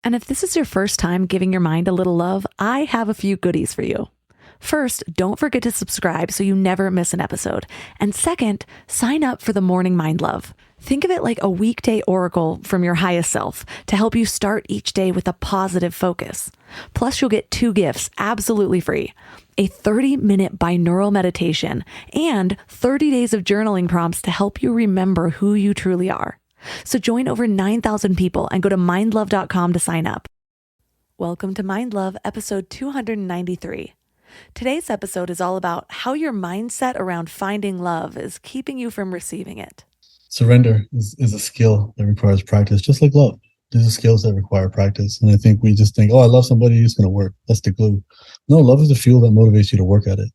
And if this is your first time giving your mind a little love, I have a few goodies for you. First, don't forget to subscribe so you never miss an episode. And second, sign up for the Morning Mind Love. Think of it like a weekday oracle from your highest self to help you start each day with a positive focus. Plus, you'll get 2 gifts absolutely free: a 30-minute binaural meditation and 30 days of journaling prompts to help you remember who you truly are. So join over 9,000 people and go to mindlove.com to sign up. Welcome to Mind Love, episode 293. Today's episode is all about how your mindset around finding love is keeping you from receiving it. Surrender is a skill that requires practice, just like love. These are skills that require practice. And I think we just think, oh, I love somebody, it's going to work. That's the glue. No, love is the fuel that motivates you to work at it.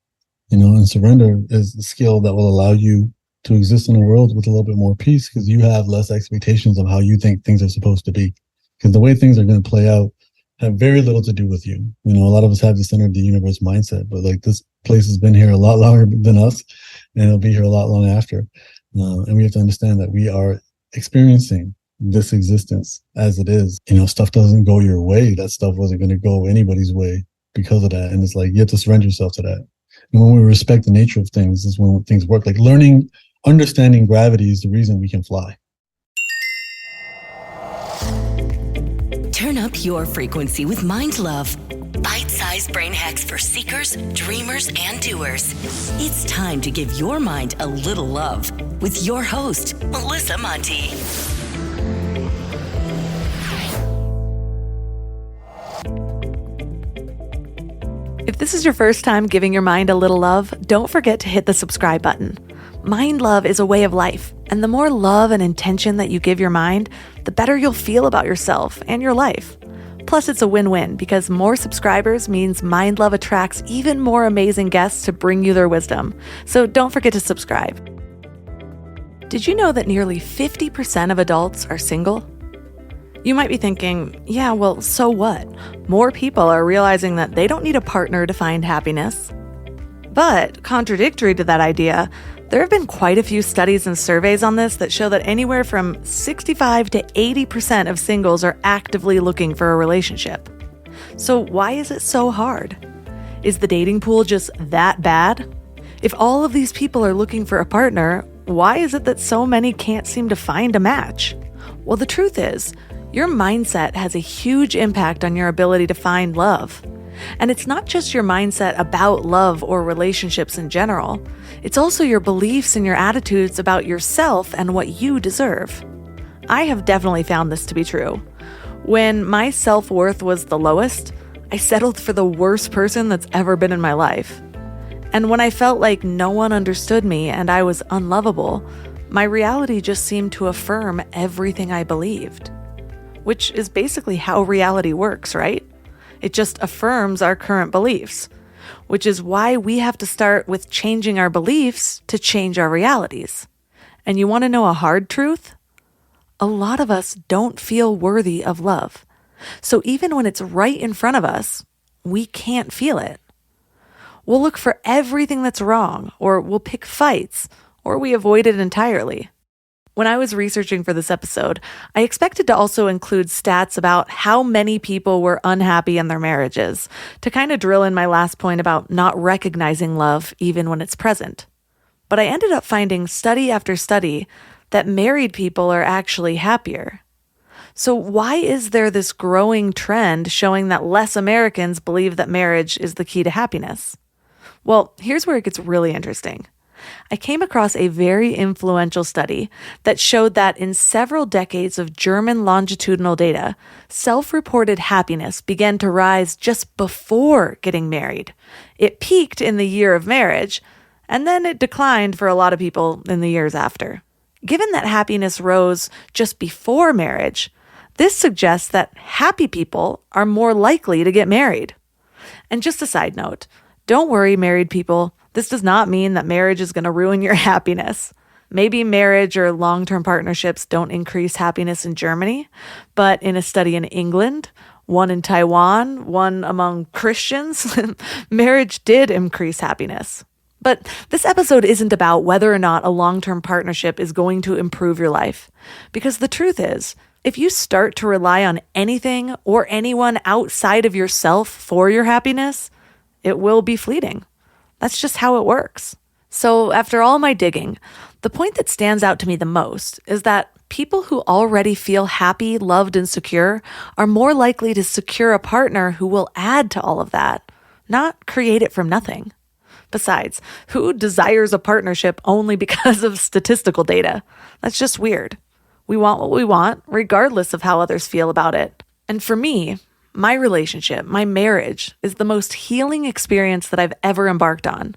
And surrender is the skill that will allow you to exist in a world with a little bit more peace, because you have less expectations of how you think things are supposed to be. Because the way things are going to play out have very little to do with you. A lot of us have the center of the universe mindset, but like, this place has been here a lot longer than us, and it'll be here a lot long after. And we have to understand that we are experiencing this existence as it is. Stuff doesn't go your way. That stuff wasn't going to go anybody's way because of that. And it's like, you have to surrender yourself to that. And when we respect the nature of things is when things work. Like understanding gravity is the reason we can fly. Turn up your frequency with Mind Love. Bite-sized brain hacks for seekers, dreamers, and doers. It's time to give your mind a little love with your host, Melissa Monti. If this is your first time giving your mind a little love, don't forget to hit the subscribe button. Mind love is a way of life, and the more love and intention that you give your mind, the better you'll feel about yourself and your life. Plus, it's a win-win because more subscribers means Mind Love attracts even more amazing guests to bring you their wisdom. So don't forget to subscribe. Did you know that nearly 50% of adults are single? You might be thinking, yeah, well, so what? More people are realizing that they don't need a partner to find happiness. But contradictory to that idea, there have been quite a few studies and surveys on this that show that anywhere from 65 to 80% of singles are actively looking for a relationship. So why is it so hard? Is the dating pool just that bad? If all of these people are looking for a partner, why is it that so many can't seem to find a match? Well, the truth is, your mindset has a huge impact on your ability to find love. And it's not just your mindset about love or relationships in general. It's also your beliefs and your attitudes about yourself and what you deserve. I have definitely found this to be true. When my self-worth was the lowest, I settled for the worst person that's ever been in my life. And when I felt like no one understood me and I was unlovable, my reality just seemed to affirm everything I believed. Which is basically how reality works, right? It just affirms our current beliefs, which is why we have to start with changing our beliefs to change our realities. And you want to know a hard truth? A lot of us don't feel worthy of love. So even when it's right in front of us, we can't feel it. We'll look for everything that's wrong, or we'll pick fights, or we avoid it entirely. When I was researching for this episode, I expected to also include stats about how many people were unhappy in their marriages, to kind of drill in my last point about not recognizing love even when it's present. But I ended up finding study after study that married people are actually happier. So why is there this growing trend showing that less Americans believe that marriage is the key to happiness? Well, here's where it gets really interesting. I came across a very influential study that showed that in several decades of German longitudinal data, self-reported happiness began to rise just before getting married. It peaked in the year of marriage, and then it declined for a lot of people in the years after. Given that happiness rose just before marriage, this suggests that happy people are more likely to get married. And just a side note, don't worry, married people. This does not mean that marriage is going to ruin your happiness. Maybe marriage or long-term partnerships don't increase happiness in Germany, but in a study in England, one in Taiwan, one among Christians, marriage did increase happiness. But this episode isn't about whether or not a long-term partnership is going to improve your life. Because the truth is, If you start to rely on anything or anyone outside of yourself for your happiness, it will be fleeting. That's just how it works. So after all my digging, the point that stands out to me the most is that people who already feel happy, loved, and secure are more likely to secure a partner who will add to all of that, not create it from nothing. Besides, who desires a partnership only because of statistical data? That's just weird. We want what we want, regardless of how others feel about it. And for me, my relationship, my marriage, is the most healing experience that I've ever embarked on.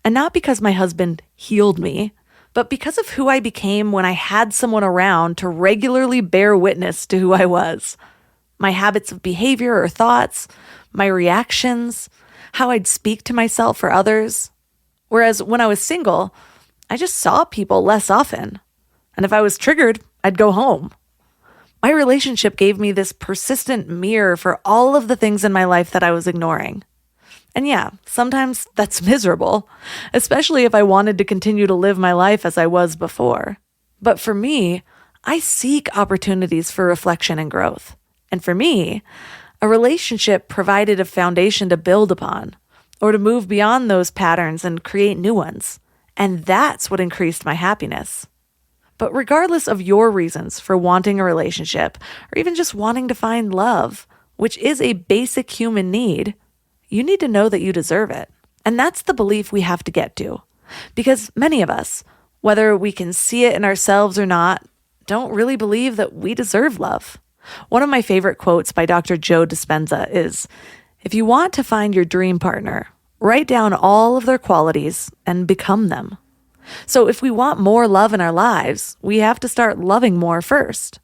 And not because my husband healed me, but because of who I became when I had someone around to regularly bear witness to who I was. My habits of behavior or thoughts, my reactions, how I'd speak to myself or others. Whereas when I was single, I just saw people less often. And if I was triggered, I'd go home. My relationship gave me this persistent mirror for all of the things in my life that I was ignoring. And yeah, sometimes that's miserable, especially if I wanted to continue to live my life as I was before. But for me, I seek opportunities for reflection and growth. And for me, a relationship provided a foundation to build upon, or to move beyond those patterns and create new ones. And that's what increased my happiness. But regardless of your reasons for wanting a relationship, or even just wanting to find love, which is a basic human need, you need to know that you deserve it. And that's the belief we have to get to. Because many of us, whether we can see it in ourselves or not, don't really believe that we deserve love. One of my favorite quotes by Dr. Joe Dispenza is, "If you want to find your dream partner, write down all of their qualities and become them." So if we want more love in our lives, we have to start loving more first.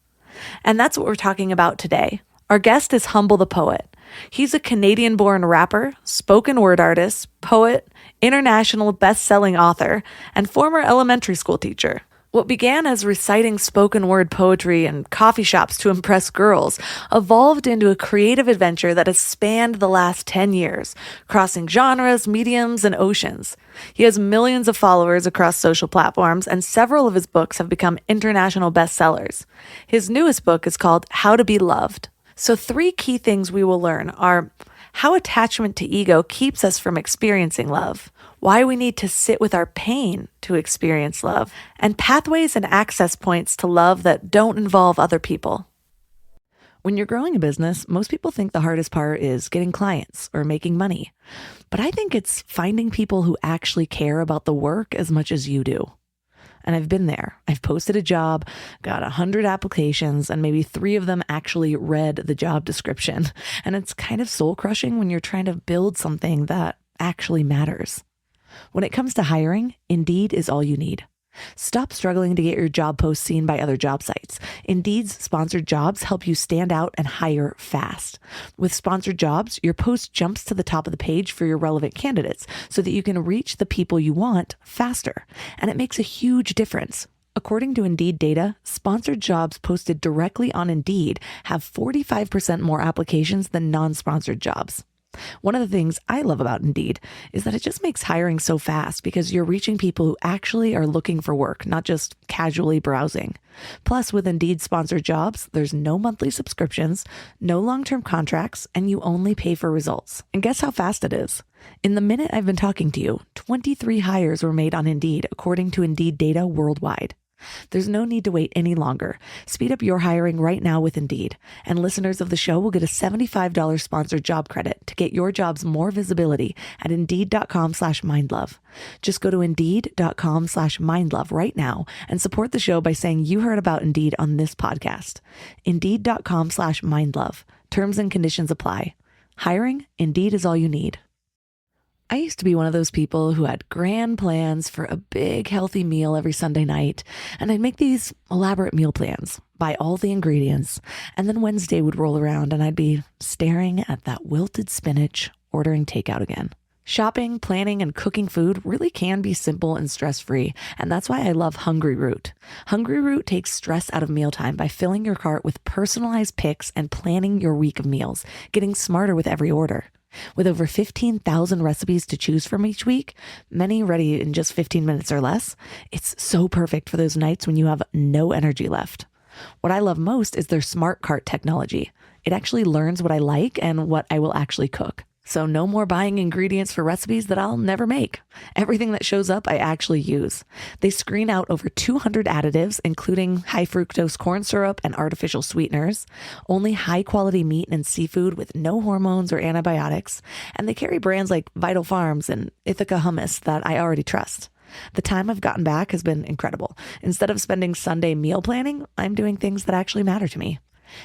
And that's what we're talking about today. Our guest is Humble the Poet. He's a Canadian-born rapper, spoken word artist, poet, international best-selling author, and former elementary school teacher. What began as reciting spoken word poetry in coffee shops to impress girls evolved into a creative adventure that has spanned the last 10 years, crossing genres, mediums, and oceans. He has millions of followers across social platforms, and several of his books have become international bestsellers. His newest book is called How to Be Loved. So 3 key things we will learn are how attachment to ego keeps us from experiencing love, why we need to sit with our pain to experience love, and pathways and access points to love that don't involve other people. When you're growing a business, most people think the hardest part is getting clients or making money. But I think it's finding people who actually care about the work as much as you do. And I've been there. I've posted a job, got 100 applications, and maybe 3 of them actually read the job description. And it's kind of soul crushing when you're trying to build something that actually matters. When it comes to hiring, Indeed is all you need. Stop struggling to get your job posts seen by other job sites. Indeed's sponsored jobs help you stand out and hire fast. With sponsored jobs, your post jumps to the top of the page for your relevant candidates so that you can reach the people you want faster. And it makes a huge difference. According to Indeed data, sponsored jobs posted directly on Indeed have 45% more applications than non-sponsored jobs. One of the things I love about Indeed is that it just makes hiring so fast because you're reaching people who actually are looking for work, not just casually browsing. Plus, with Indeed sponsored jobs, there's no monthly subscriptions, no long-term contracts, and you only pay for results. And guess how fast it is? In the minute I've been talking to you, 23 hires were made on Indeed, according to Indeed data worldwide. There's no need to wait any longer. Speed up your hiring right now with Indeed. And listeners of the show will get a $75 sponsored job credit to get your jobs more visibility at Indeed.com/mindlove. Just go to Indeed.com/mindlove right now and support the show by saying you heard about Indeed on this podcast. Indeed.com/mindlove. Terms and conditions apply. Hiring? Indeed is all you need. I used to be one of those people who had grand plans for a big healthy meal every Sunday night, and I'd make these elaborate meal plans, buy all the ingredients, and then Wednesday would roll around and I'd be staring at that wilted spinach, ordering takeout again. Shopping, planning, and cooking food really can be simple and stress-free, and that's why I love Hungry Root. Hungry Root takes stress out of mealtime by filling your cart with personalized picks and planning your week of meals, getting smarter with every order. With over 15,000 recipes to choose from each week, many ready in just 15 minutes or less, it's so perfect for those nights when you have no energy left. What I love most is their smart cart technology. It actually learns what I like and what I will actually cook. So no more buying ingredients for recipes that I'll never make. Everything that shows up, I actually use. They screen out over 200 additives, including high fructose corn syrup and artificial sweeteners, only high quality meat and seafood with no hormones or antibiotics, and they carry brands like Vital Farms and Ithaca Hummus that I already trust. The time I've gotten back has been incredible. Instead of spending Sunday meal planning, I'm doing things that actually matter to me.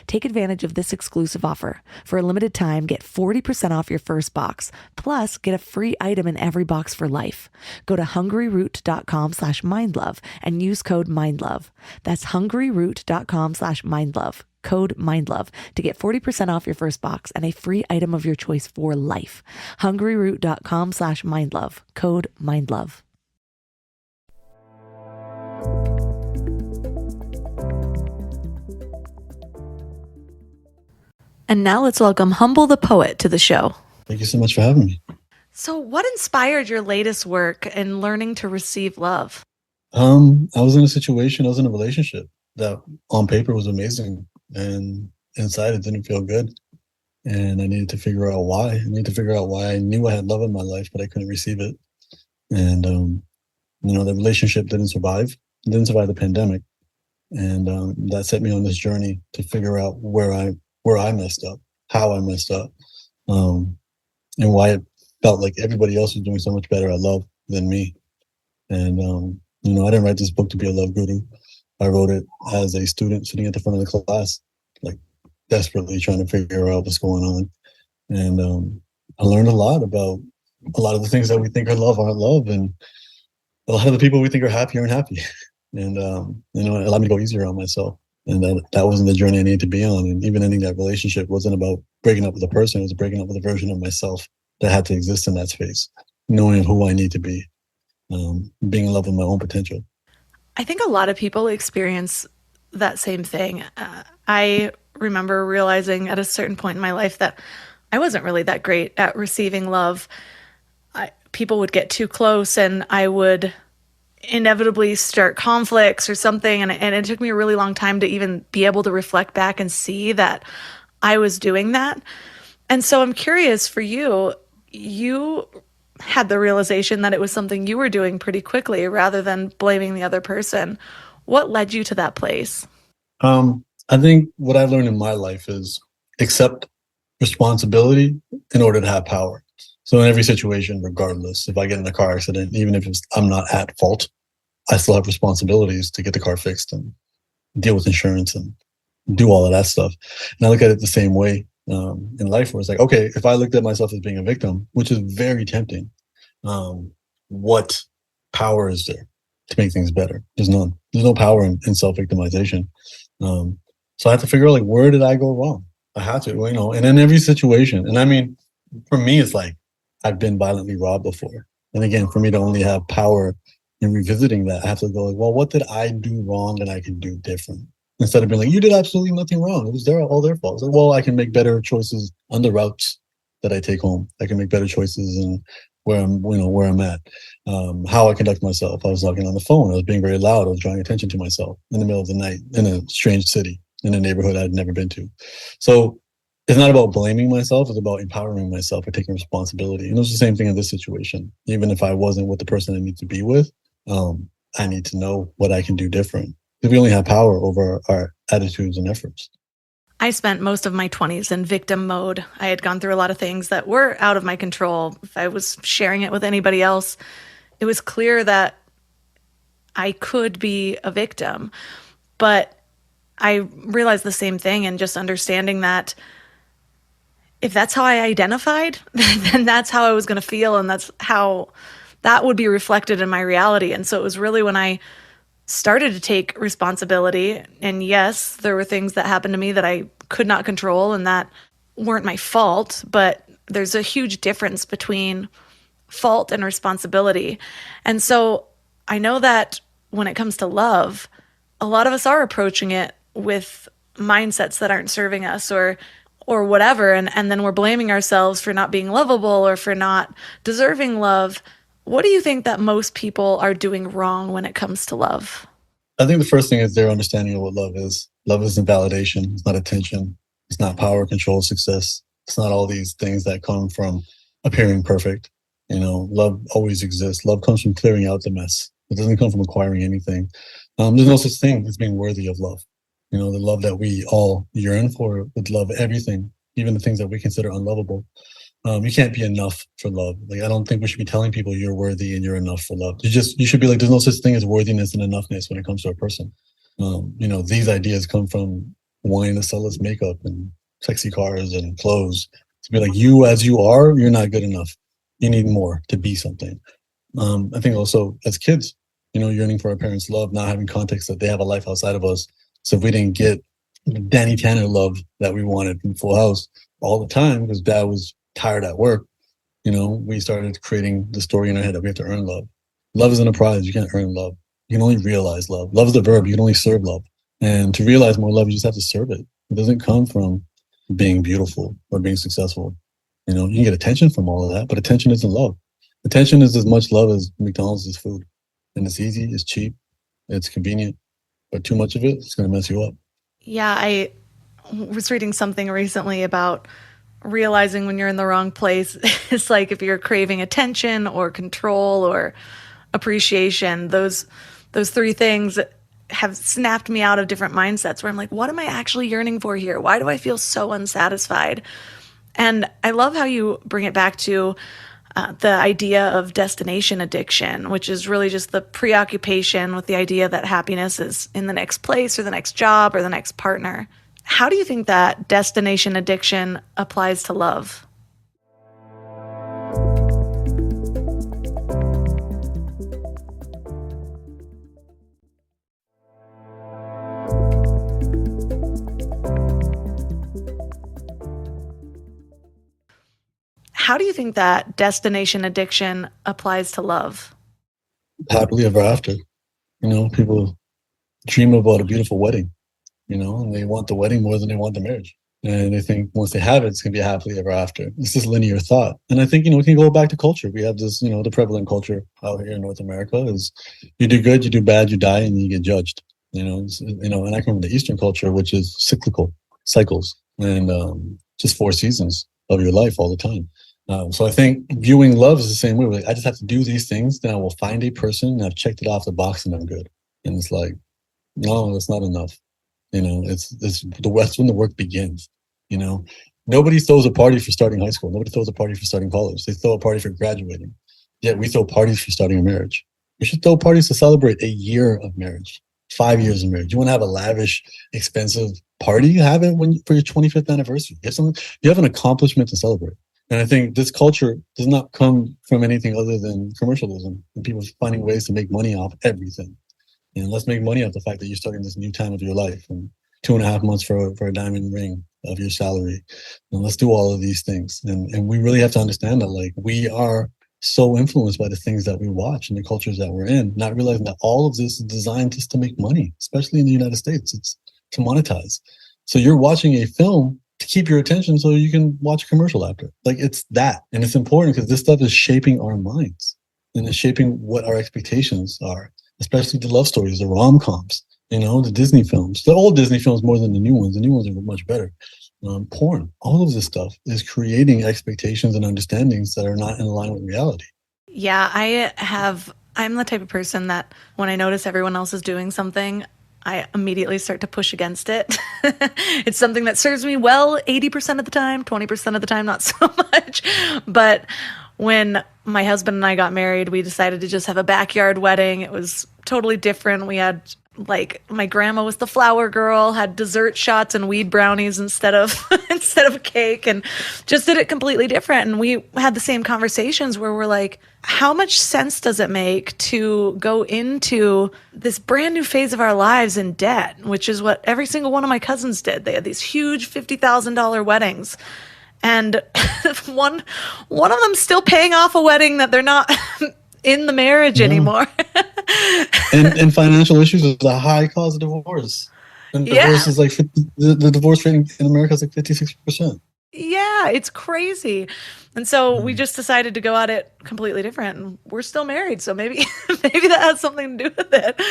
Take advantage of this exclusive offer. For a limited time, get 40% off your first box, plus get a free item in every box for life. Go to hungryroot.com/mindlove and use code MINDLOVE. That's hungryroot.com/mindlove, code MINDLOVE, to get 40% off your first box and a free item of your choice for life. hungryroot.com/mindlove, code MINDLOVE. And now let's welcome Humble the Poet to the show. Thank you so much for having me. So what inspired your latest work in learning to receive love? I was in a situation, I was in a relationship that on paper was amazing, and inside it didn't feel good. And I needed to figure out why. I needed to figure out why I knew I had love in my life, but I couldn't receive it. And, the relationship didn't survive the pandemic. And that set me on this journey to figure out where I messed up, how I messed up, and why it felt like everybody else was doing so much better at love than me. And, I didn't write this book to be a love guru. I wrote it as a student sitting at the front of the class, like desperately trying to figure out what's going on. And I learned a lot about a lot of the things that we think are love aren't love. And a lot of the people we think are happy aren't happy. And, it allowed me to go easier on myself. And that wasn't the journey I needed to be on. And even ending that relationship wasn't about breaking up with a person. It was breaking up with a version of myself that had to exist in that space, knowing who I need to be, being in love with my own potential. I think a lot of people experience that same thing. I remember realizing at a certain point in my life that I wasn't really that great at receiving love. People would get too close and I would inevitably start conflicts or something. And it took me a really long time to even be able to reflect back and see that I was doing that. And so I'm curious for you, you had the realization that it was something you were doing pretty quickly rather than blaming the other person. What led you to that place? I think what I learned in my life is accept responsibility in order to have power. So in every situation, regardless, if I get in a car accident, even if I'm not at fault, I still have responsibilities to get the car fixed and deal with insurance and do all of that stuff. And I look at it the same way in life, where it's like, okay, if I looked at myself as being a victim, which is very tempting, what power is there to make things better? There's none. There's no power in self-victimization. So I had to figure out, like, where did I go wrong? I had to, and in every situation. And I mean, for me, it's like, I've been violently robbed before. And again, for me to only have power in revisiting that, I have to go like, well, what did I do wrong that I can do different? Instead of being like, you did absolutely nothing wrong. It was all their fault. It's like, well, I can make better choices on the routes that I take home. I can make better choices in where I'm at, how I conduct myself. I was talking on the phone. I was being very loud. I was drawing attention to myself in the middle of the night in a strange city, in a neighborhood I'd never been to. So it's not about blaming myself. It's about empowering myself and taking responsibility. And it was the same thing in this situation. Even if I wasn't with the person I need to be with, I need to know what I can do different. Because we only have power over our attitudes and efforts. I spent most of my 20s in victim mode. I had gone through a lot of things that were out of my control. If I was sharing it with anybody else, it was clear that I could be a victim. But I realized the same thing, and just understanding that if that's how I identified, then that's how I was going to feel, and that's how that would be reflected in my reality. And so it was really when I started to take responsibility, and yes, there were things that happened to me that I could not control and that weren't my fault, but there's a huge difference between fault and responsibility. And so I know that when it comes to love, a lot of us are approaching it with mindsets that aren't serving us or whatever, and then we're blaming ourselves for not being lovable or for not deserving love. What do you think that most people are doing wrong when it comes to love? I think the first thing is their understanding of what love is. Love isn't validation. It's not attention. It's not power, control, success. It's not all these things that come from appearing perfect. Love always exists. Love comes from clearing out the mess. It doesn't come from acquiring anything. There's no such thing as being worthy of love. The love that we all yearn for would love everything, even the things that we consider unlovable. You can't be enough for love. Like, I don't think we should be telling people you're worthy and you're enough for love. You should be like, there's no such thing as worthiness and enoughness when it comes to a person. These ideas come from wanting to sell us makeup and sexy cars and clothes. To be like, you as you are, you're not good enough. You need more to be something. I think also as kids, yearning for our parents' love, not having context that they have a life outside of us. So if we didn't get Danny Tanner love that we wanted from Full House all the time because dad was tired at work, we started creating the story in our head that we have to earn love. Love isn't a prize. You can't earn love. You can only realize love. Love is the verb. You can only serve love. And to realize more love, you just have to serve it. It doesn't come from being beautiful or being successful. You can get attention from all of that, but attention isn't love. Attention is as much love as McDonald's is food. And it's easy, it's cheap, it's convenient, but too much of it, it's going to mess you up. Yeah, I was reading something recently about realizing when you're in the wrong place. It's like if you're craving attention or control or appreciation, those three things have snapped me out of different mindsets where I'm like, what am I actually yearning for here? Why do I feel so unsatisfied? And I love how you bring it back to the idea of destination addiction, which is really just the preoccupation with the idea that happiness is in the next place or the next job or the next partner. How do you think that destination addiction applies to love? How do you think that destination addiction applies to love? Happily ever after. People dream about a beautiful wedding, and they want the wedding more than they want the marriage. And they think once they have it, it's going to be happily ever after. It's this linear thought. And I think, we can go back to culture. We have this, the prevalent culture out here in North America is you do good, you do bad, you die, and you get judged. And I come from the Eastern culture, which is cyclical, cycles, and just 4 seasons of your life all the time. So I think viewing love is the same way. Like, I just have to do these things, then I will find a person, and I've checked it off the box, and I'm good. And it's like, no, that's not enough. That's when the work begins. Nobody throws a party for starting high school. Nobody throws a party for starting college. They throw a party for graduating. Yet we throw parties for starting a marriage. We should throw parties to celebrate a year of marriage, 5 years of marriage. You want to have a lavish, expensive party? Have it for your 25th anniversary. You have an accomplishment to celebrate. And I think this culture does not come from anything other than commercialism and people finding ways to make money off everything. And let's make money off the fact that you're starting this new time of your life and 2.5 months for a diamond ring of your salary. And let's do all of these things. And we really have to understand that, like, we are so influenced by the things that we watch and the cultures that we're in, not realizing that all of this is designed just to make money, especially in the United States. It's to monetize. So you're watching a film to keep your attention so you can watch a commercial after. Like, it's that. And it's important because this stuff is shaping our minds and it's shaping what our expectations are, especially the love stories, the rom-coms, the Disney films, the old Disney films more than the new ones. The new ones are much better. Porn, all of this stuff is creating expectations and understandings that are not in line with reality. Yeah, I'm the type of person that when I notice everyone else is doing something, I immediately start to push against it. It's something that serves me well 80% of the time, 20% of the time, not so much. But when my husband and I got married, we decided to just have a backyard wedding. It was totally different. We had, like, my grandma was the flower girl, had dessert shots and weed brownies instead of cake, and just did it completely different. And we had the same conversations where we're like, how much sense does it make to go into this brand new phase of our lives in debt, which is what every single one of my cousins did. They had these huge $50,000 weddings. And one of them's still paying off a wedding that they're not in the marriage anymore. and financial issues is a high cause of divorce. And divorce is like the divorce rate in America is like 56%. Yeah, it's crazy. And so we Mm. just decided to go at it completely different. And we're still married, so maybe maybe that has something to do with it.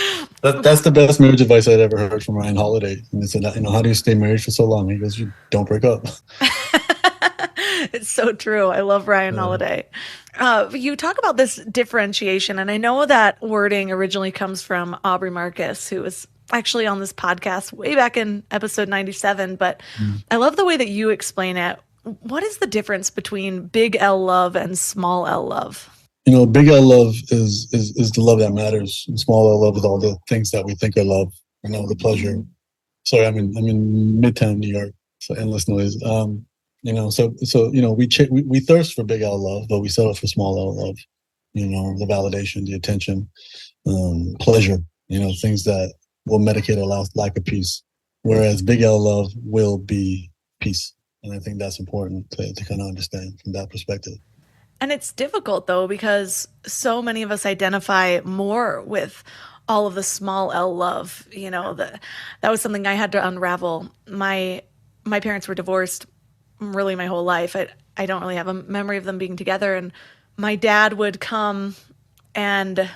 That's the best marriage advice I'd ever heard from Ryan Holiday. And they said, how do you stay married for so long? He goes, you don't break up. It's so true. I love Ryan Uh, Holiday. You talk about this differentiation, and I know that wording originally comes from Aubrey Marcus, who was actually on this podcast way back in episode 97. But mm. I love the way that you explain it. What is the difference between big L love and small L love? Big L love is the love that matters. And small L love is all the things that we think are love. The pleasure. Sorry, I'm in Midtown, New York, so endless noise. We thirst for big L love, but we settle for small L love. The validation, the attention, pleasure. Things that will medicate our lack of peace. Whereas big L love will be peace, and I think that's important to kind of understand from that perspective. And it's difficult though, because so many of us identify more with all of the small L love. That was something I had to unravel. My parents were divorced really my whole life. I don't really have a memory of them being together. And my dad would come and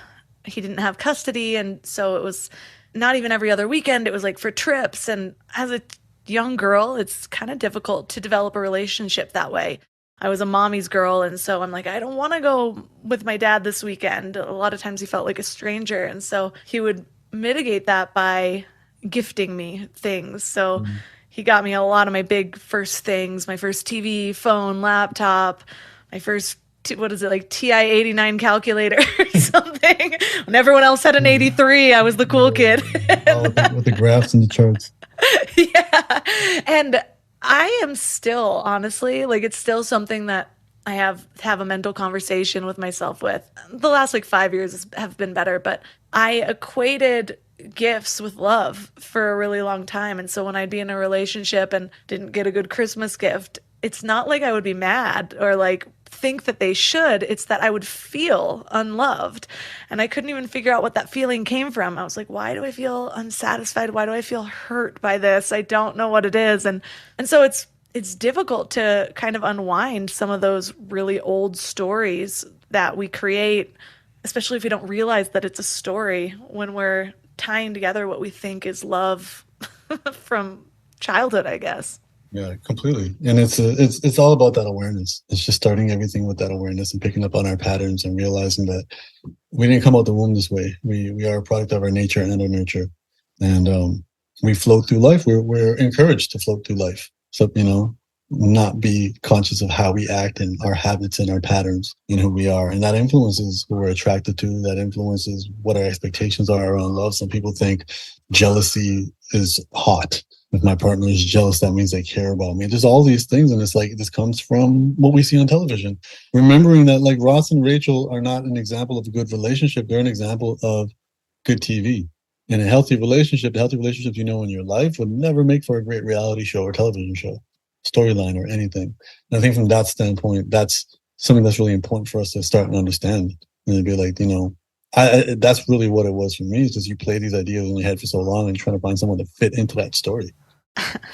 he didn't have custody. And so it was not even every other weekend. It was like for trips. And as a young girl, it's kind of difficult to develop a relationship that way. I was a mommy's girl. And so I'm like, I don't want to go with my dad this weekend. A lot of times he felt like a stranger. And so he would mitigate that by gifting me things. So Mm. he got me a lot of my big first things, my first TV, phone, laptop, my first, what is it, like TI-89 calculator or something. When everyone else had an Mm. 83, I was the cool kid. Oh, with the graphs and the charts. Yeah. And I am still, honestly, like it's still something that I have a mental conversation with myself with. The last like 5 years have been better, but I equated gifts with love for a really long time. And so when I'd be in a relationship and didn't get a good Christmas gift, it's not like I would be mad or like think that they should. It's that I would feel unloved. And I couldn't even figure out what that feeling came from. I was like, why do I feel unsatisfied? Why do I feel hurt by this? I don't know what it is. And so it's difficult to kind of unwind some of those really old stories that we create, especially if we don't realize that it's a story when we're tying together what we think is love from childhood, I guess. Yeah, completely. And it's all about that awareness. It's just starting everything with that awareness and picking up on our patterns and realizing that we didn't come out the womb this way. We are a product of our nature and our nurture, and we float through life. We're encouraged to float through life. So not be conscious of how we act and our habits and our patterns and who we are, and that influences who we're attracted to. That influences what our expectations are around love. Some people think jealousy is hot. If my partner is jealous, that means they care about me. There's all these things, and it's like this comes from what we see on television. Remembering that, like, Ross and Rachel are not an example of a good relationship; they're an example of good TV. And a healthy relationship, the healthy relationships in your life would never make for a great reality show or television show, storyline, or anything. And I think from that standpoint, that's something that's really important for us to start and understand. And be like, that's really what it was for me. Is just you play these ideas in your head for so long and you're trying to find someone to fit into that story.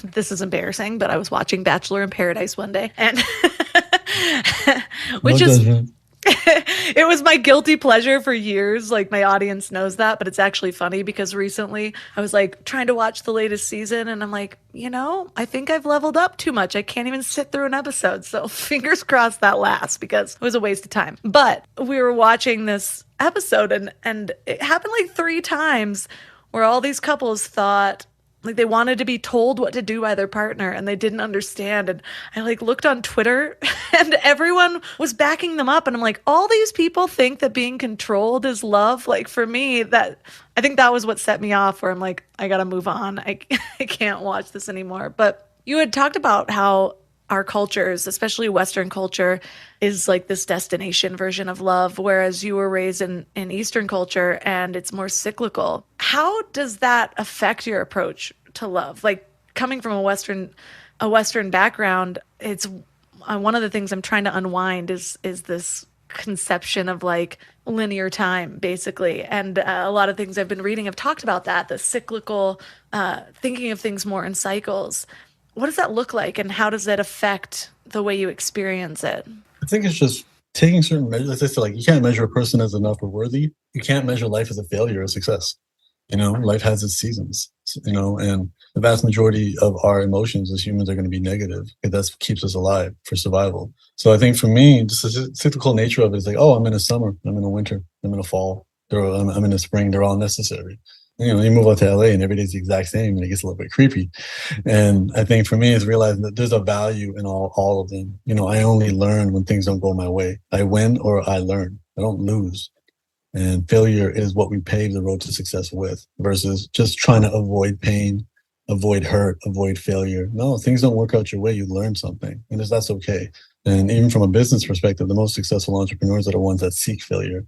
This is embarrassing, but I was watching Bachelor in Paradise one day, and No which is judgment. it was my guilty pleasure for years. Like my audience knows that, but it's actually funny because recently I was like trying to watch the latest season and I'm like, I think I've leveled up too much. I can't even sit through an episode. So fingers crossed that lasts because it was a waste of time. But we were watching this episode and it happened like 3 times where all these couples thought like they wanted to be told what to do by their partner and they didn't understand. And I like looked on Twitter and everyone was backing them up. And I'm like, all these people think that being controlled is love. Like for me, I think that was what set me off where I'm like, I got to move on. I can't watch this anymore. But you had talked about how our cultures, especially Western culture, is like this destination version of love, whereas you were raised in Eastern culture and it's more cyclical. How does that affect your approach to love? Like coming from a Western background, it's one of the things I'm trying to unwind is this conception of like linear time, basically. And a lot of things I've been reading have talked about that, the cyclical, thinking of things more in cycles. what does that look like, and how does it affect the way you experience it? I think it's just taking certain measures. As I said, like you can't measure a person as enough or worthy. You can't measure life as a failure or success. Life has its seasons, and the vast majority of our emotions as humans are going to be negative. That's what keeps us alive for survival. So I think for me, just the cyclical nature of it is like, oh, I'm in a summer, I'm in a winter, I'm in a fall, I'm in a spring. They're all necessary. You move out to LA and every day's the exact same and it gets a little bit creepy. And I think for me is realizing that there's a value in all of them. I only learn when things don't go my way. I win or I learn. I don't lose. And failure is what we pave the road to success with versus just trying to avoid pain, avoid hurt, avoid failure. No, things don't work out your way. You learn something, and that's okay. And even from a business perspective, the most successful entrepreneurs are the ones that seek failure,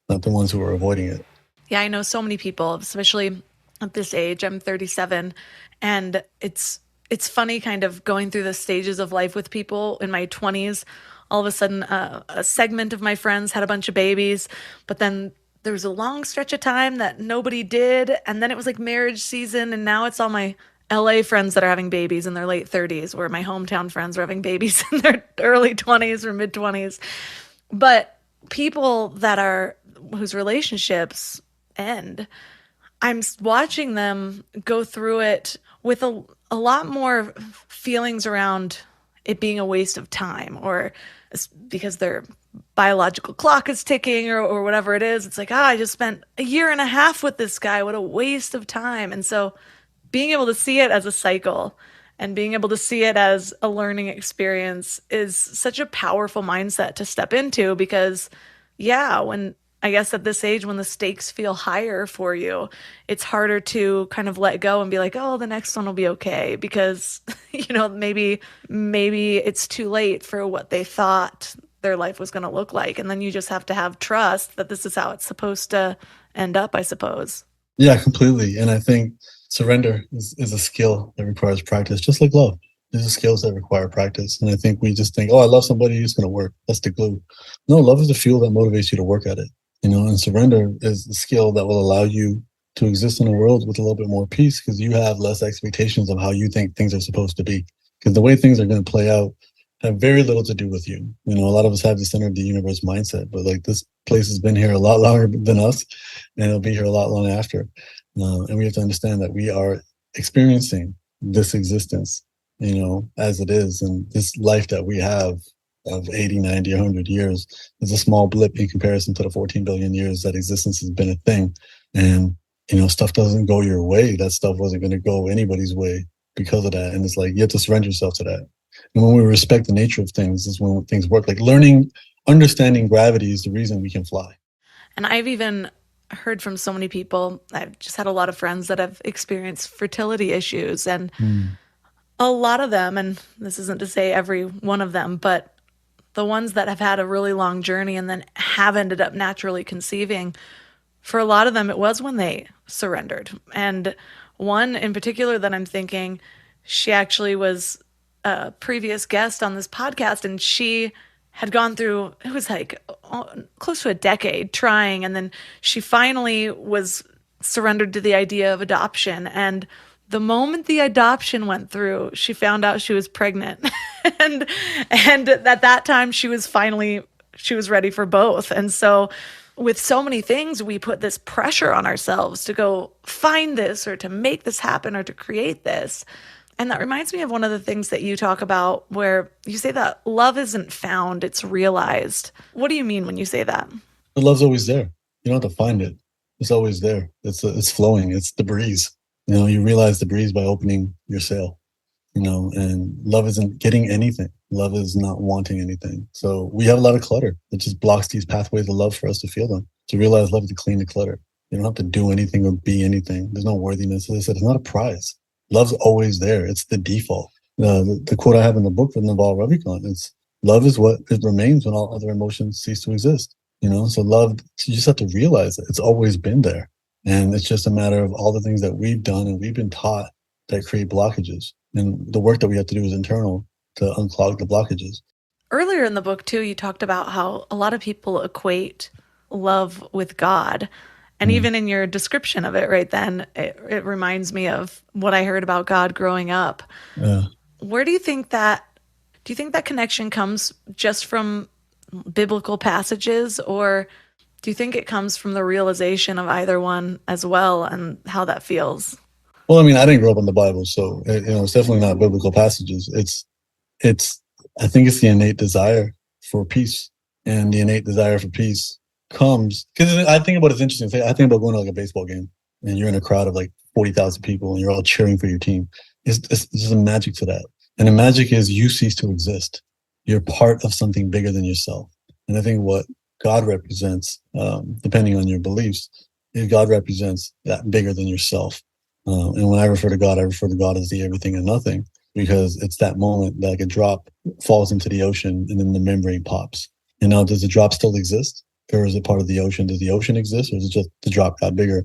not the ones who are avoiding it. Yeah, I know so many people, especially at this age. I'm 37, and it's funny kind of going through the stages of life with people in my 20s. All of a sudden, a segment of my friends had a bunch of babies, but then there was a long stretch of time that nobody did. And then it was like marriage season. And now it's all my LA friends that are having babies in their late 30s, where my hometown friends are having babies in their early 20s or mid 20s. But people whose relationships end, I'm watching them go through it with a lot more feelings around it being a waste of time, or because their biological clock is ticking, or whatever it is. It's like, I just spent a year and a half with this guy. What a waste of time. And so being able to see it as a cycle and being able to see it as a learning experience is such a powerful mindset to step into, because when I guess at this age, when the stakes feel higher for you, it's harder to kind of let go and be like, oh, the next one will be okay, because, maybe it's too late for what they thought their life was going to look like. And then you just have to have trust that this is how it's supposed to end up, I suppose. Yeah, completely. And I think surrender is a skill that requires practice, just like love. These are skills that require practice. And I think we just think, oh, I love somebody, it's going to work. That's the glue. No, love is the fuel that motivates you to work at it. And surrender is the skill that will allow you to exist in a world with a little bit more peace, because you have less expectations of how you think things are supposed to be. Because the way things are going to play out have very little to do with you. A lot of us have the center of the universe mindset, but like this place has been here a lot longer than us, and it'll be here a lot long after. And we have to understand that we are experiencing this existence, as it is. And this life that we have of 80, 90, 100 years is a small blip in comparison to the 14 billion years that existence has been a thing. And, stuff doesn't go your way. That stuff wasn't going to go anybody's way because of that. And it's like, you have to surrender yourself to that. And when we respect the nature of things is when things work. Like understanding gravity is the reason we can fly. And I've even heard from so many people. I've just had a lot of friends that have experienced fertility issues, and a lot of them, and this isn't to say every one of them, but the ones that have had a really long journey and then have ended up naturally conceiving, for a lot of them, it was when they surrendered. And one in particular that I'm thinking, she actually was a previous guest on this podcast, and she had gone through, it was like close to a decade trying, and then she finally was surrendered to the idea of adoption. And the moment the adoption went through, she found out she was pregnant. and at that time she was ready for both. And so with so many things, we put this pressure on ourselves to go find this, or to make this happen, or to create this. And that reminds me of one of the things that you talk about, where you say that love isn't found, it's realized. What do you mean when you say that? The love's always there. You don't have to find it. It's always there. It's flowing. It's the breeze. You realize the breeze by opening your sail, and love isn't getting anything. Love is not wanting anything. So we have a lot of clutter that just blocks these pathways of love for us to feel them. To realize love is to clean the clutter. You don't have to do anything or be anything. There's no worthiness. As I said, it's not a prize. Love's always there. It's the default. The quote I have in the book from Naval Ravikant is, love is what it remains when all other emotions cease to exist. So love, you just have to realize that it's always been there. And it's just a matter of all the things that we've done and we've been taught that create blockages. And the work that we have to do is internal to unclog the blockages. Earlier in the book, too, you talked about how a lot of people equate love with God. And even in your description of it right then, it reminds me of what I heard about God growing up. Yeah. where do you think that connection comes just from biblical passages, or do you think it comes from the realization of either one as well and how that feels? Well, I mean, I didn't grow up in the Bible, so it's definitely not biblical passages. It's I think it's the innate desire for peace, and the innate desire for peace comes because I think about it's interesting. I think about going to like a baseball game, and you're in a crowd of like 40,000 people, and you're all cheering for your team. It's just a magic to that, and the magic is you cease to exist. You're part of something bigger than yourself, and I think what God represents, depending on your beliefs, is God represents that bigger than yourself. And when I refer to God as the everything and nothing, because it's that moment that like a drop falls into the ocean and then the membrane pops. And now, does the drop still exist? Or is it part of the ocean? Does the ocean exist? Or is it just the drop got bigger?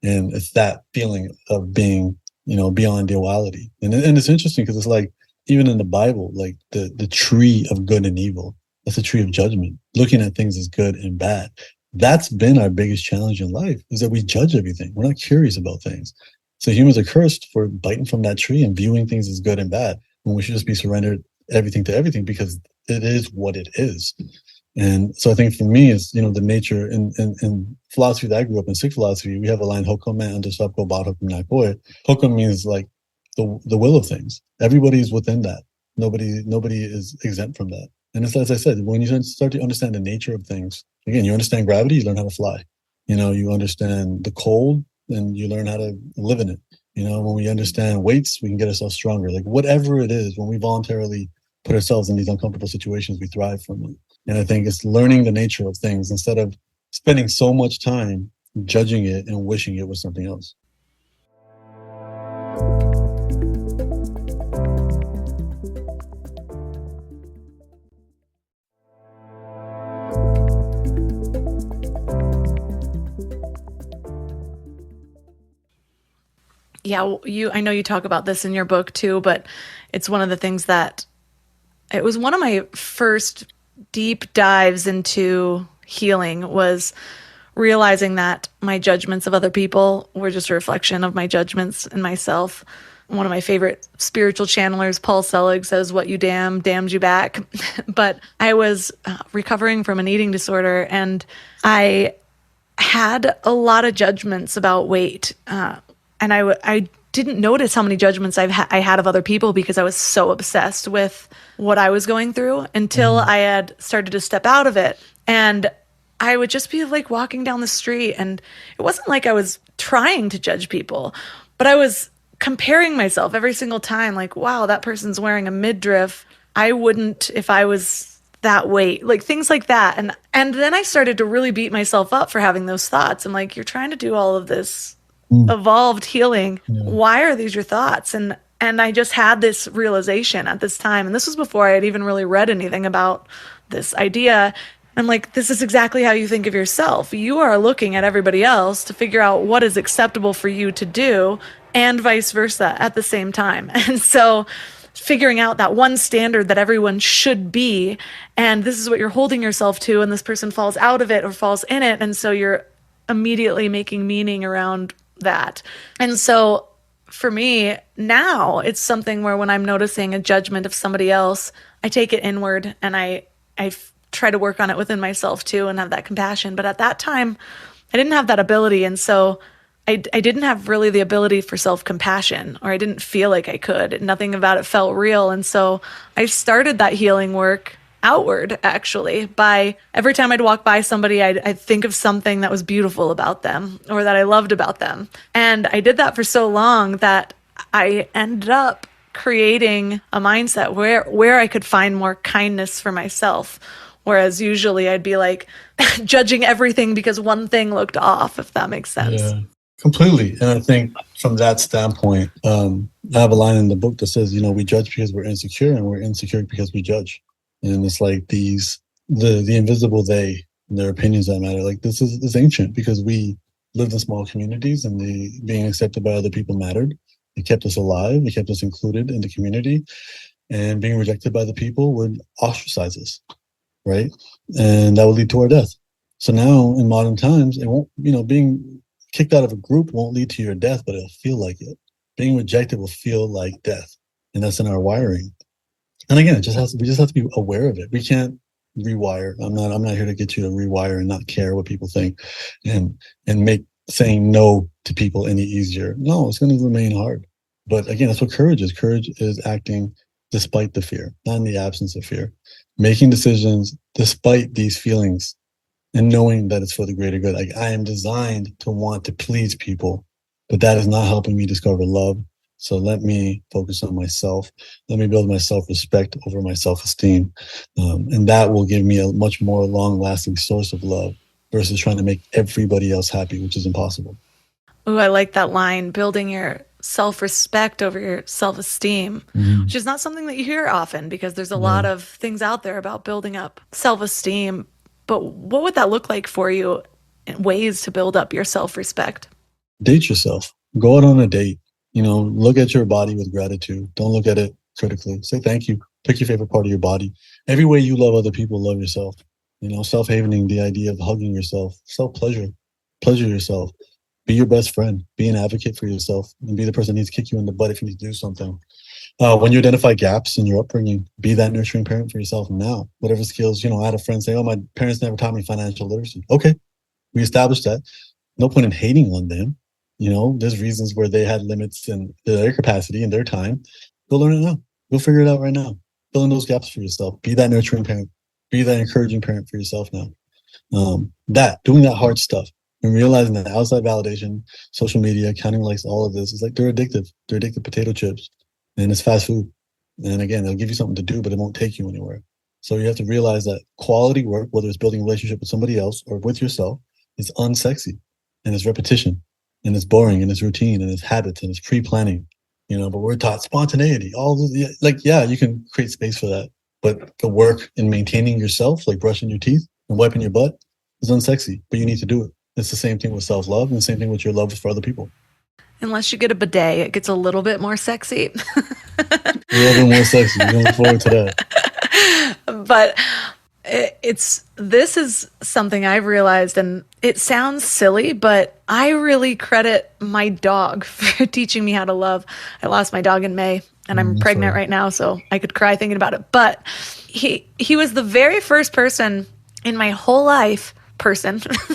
And it's that feeling of being, beyond duality. And it's interesting because it's like, even in the Bible, like the tree of good and evil, that's a tree of judgment, looking at things as good and bad. That's been our biggest challenge in life, is that we judge everything. We're not curious about things. So humans are cursed for biting from that tree and viewing things as good and bad, when we should just be surrendered everything to everything, because it is what it is. And so I think for me, it's, the nature in philosophy that I grew up in, Sikh philosophy, we have a line, Hokum mein anda sab ko baat hukum na koi. Hokum means like the will of things. Everybody is within that. Nobody is exempt from that. And it's, as I said, when you start to understand the nature of things, again, you understand gravity, you learn how to fly. You understand the cold, and you learn how to live in it. When we understand weights, we can get ourselves stronger. Like whatever it is, when we voluntarily put ourselves in these uncomfortable situations, we thrive from it. And I think it's learning the nature of things instead of spending so much time judging it and wishing it was something else. Yeah, I know you talk about this in your book too, but it's one of the things that it was one of my first deep dives into healing, was realizing that my judgments of other people were just a reflection of my judgments in myself. One of my favorite spiritual channelers, Paul Selig, says, "What you damned you back." But I was recovering from an eating disorder, and I had a lot of judgments about weight. And I didn't notice how many judgments I had of other people, because I was so obsessed with what I was going through, until I had started to step out of it. And I would just be like walking down the street, and it wasn't like I was trying to judge people, but I was comparing myself every single time. Like, wow, that person's wearing a midriff. I wouldn't if I was that weight, like things like that. And then I started to really beat myself up for having those thoughts. I'm like, you're trying to do all of this evolved healing. Yeah. Why are these your thoughts? And I just had this realization at this time. And this was before I had even really read anything about this idea. I'm like, this is exactly how you think of yourself. You are looking at everybody else to figure out what is acceptable for you to do, and vice versa at the same time. And so figuring out that one standard that everyone should be, and this is what you're holding yourself to, and this person falls out of it or falls in it. And so you're immediately making meaning around that. And so for me now, it's something where when I'm noticing a judgment of somebody else, I take it inward, and I try to work on it within myself too, and have that compassion. But at that time, I didn't have that ability. And so I didn't have really the ability for self-compassion, or I didn't feel like I could. Nothing about it felt real. And so I started that healing work outward, actually, by every time I'd walk by somebody, I'd think of something that was beautiful about them, or that I loved about them. And I did that for so long that I ended up creating a mindset where I could find more kindness for myself. Whereas usually I'd be like judging everything because one thing looked off, if that makes sense. Yeah, completely. And I think from that standpoint, I have a line in the book that says, we judge because we're insecure, and we're insecure because we judge. And it's like the invisible they, and their opinions that matter. Like this is ancient, because we lived in small communities, and being accepted by other people mattered. It kept us alive. It kept us included in the community, and being rejected by the people would ostracize us, right? And that would lead to our death. So now in modern times, it won't, being kicked out of a group won't lead to your death, but it'll feel like it. Being rejected will feel like death. and that's in our wiring. And again, we just have to be aware of it. We can't rewire. I'm not here to get you to rewire and not care what people think and make saying no to people any easier. No, it's going to remain hard. But again, that's what courage is. Courage is acting despite the fear, not in the absence of fear. Making decisions despite these feelings and knowing that it's for the greater good. Like, I am designed to want to please people, but that is not helping me discover love. So let me focus on myself. Let me build my self-respect over my self-esteem. And that will give me a much more long-lasting source of love versus trying to make everybody else happy, which is impossible. Ooh, I like that line, building your self-respect over your self-esteem, which is not something that you hear often because there's a lot of things out there about building up self-esteem. But what would that look like for you in ways to build up your self-respect? Date yourself. Go out on a date. Look at your body with gratitude. Don't look at it critically. Say thank you. Pick your favorite part of your body. Every way you love other people, love yourself. Self-havening, the idea of hugging yourself, self-pleasure, pleasure yourself. Be your best friend. Be an advocate for yourself and be the person that needs to kick you in the butt if you need to do something. When you identify gaps in your upbringing, be that nurturing parent for yourself now. Whatever skills, I had a friend say, oh, my parents never taught me financial literacy. Okay, we established that. No point in hating on them. There's reasons where they had limits in their capacity and their time. Go learn it now. Go figure it out right now. Fill in those gaps for yourself. Be that nurturing parent. Be that encouraging parent for yourself now. Doing that hard stuff and realizing that outside validation, social media, counting likes, all of this is like they're addictive. They're addicted to potato chips and it's fast food. And again, they'll give you something to do, but it won't take you anywhere. So you have to realize that quality work, whether it's building a relationship with somebody else or with yourself, is unsexy and it's repetition. And it's boring and it's routine and it's habits and it's pre-planning, but we're taught spontaneity, all this, you can create space for that. But the work in maintaining yourself, like brushing your teeth and wiping your butt, is unsexy, but you need to do it. It's the same thing with self-love and the same thing with your love for other people. Unless you get a bidet, it gets a little bit more sexy. A little bit more sexy. We look forward to that. But this is something I've realized, and it sounds silly, but I really credit my dog for teaching me how to love. I lost my dog in May, and I'm pregnant right now, so I could cry thinking about it. But he was the very first person in my whole life.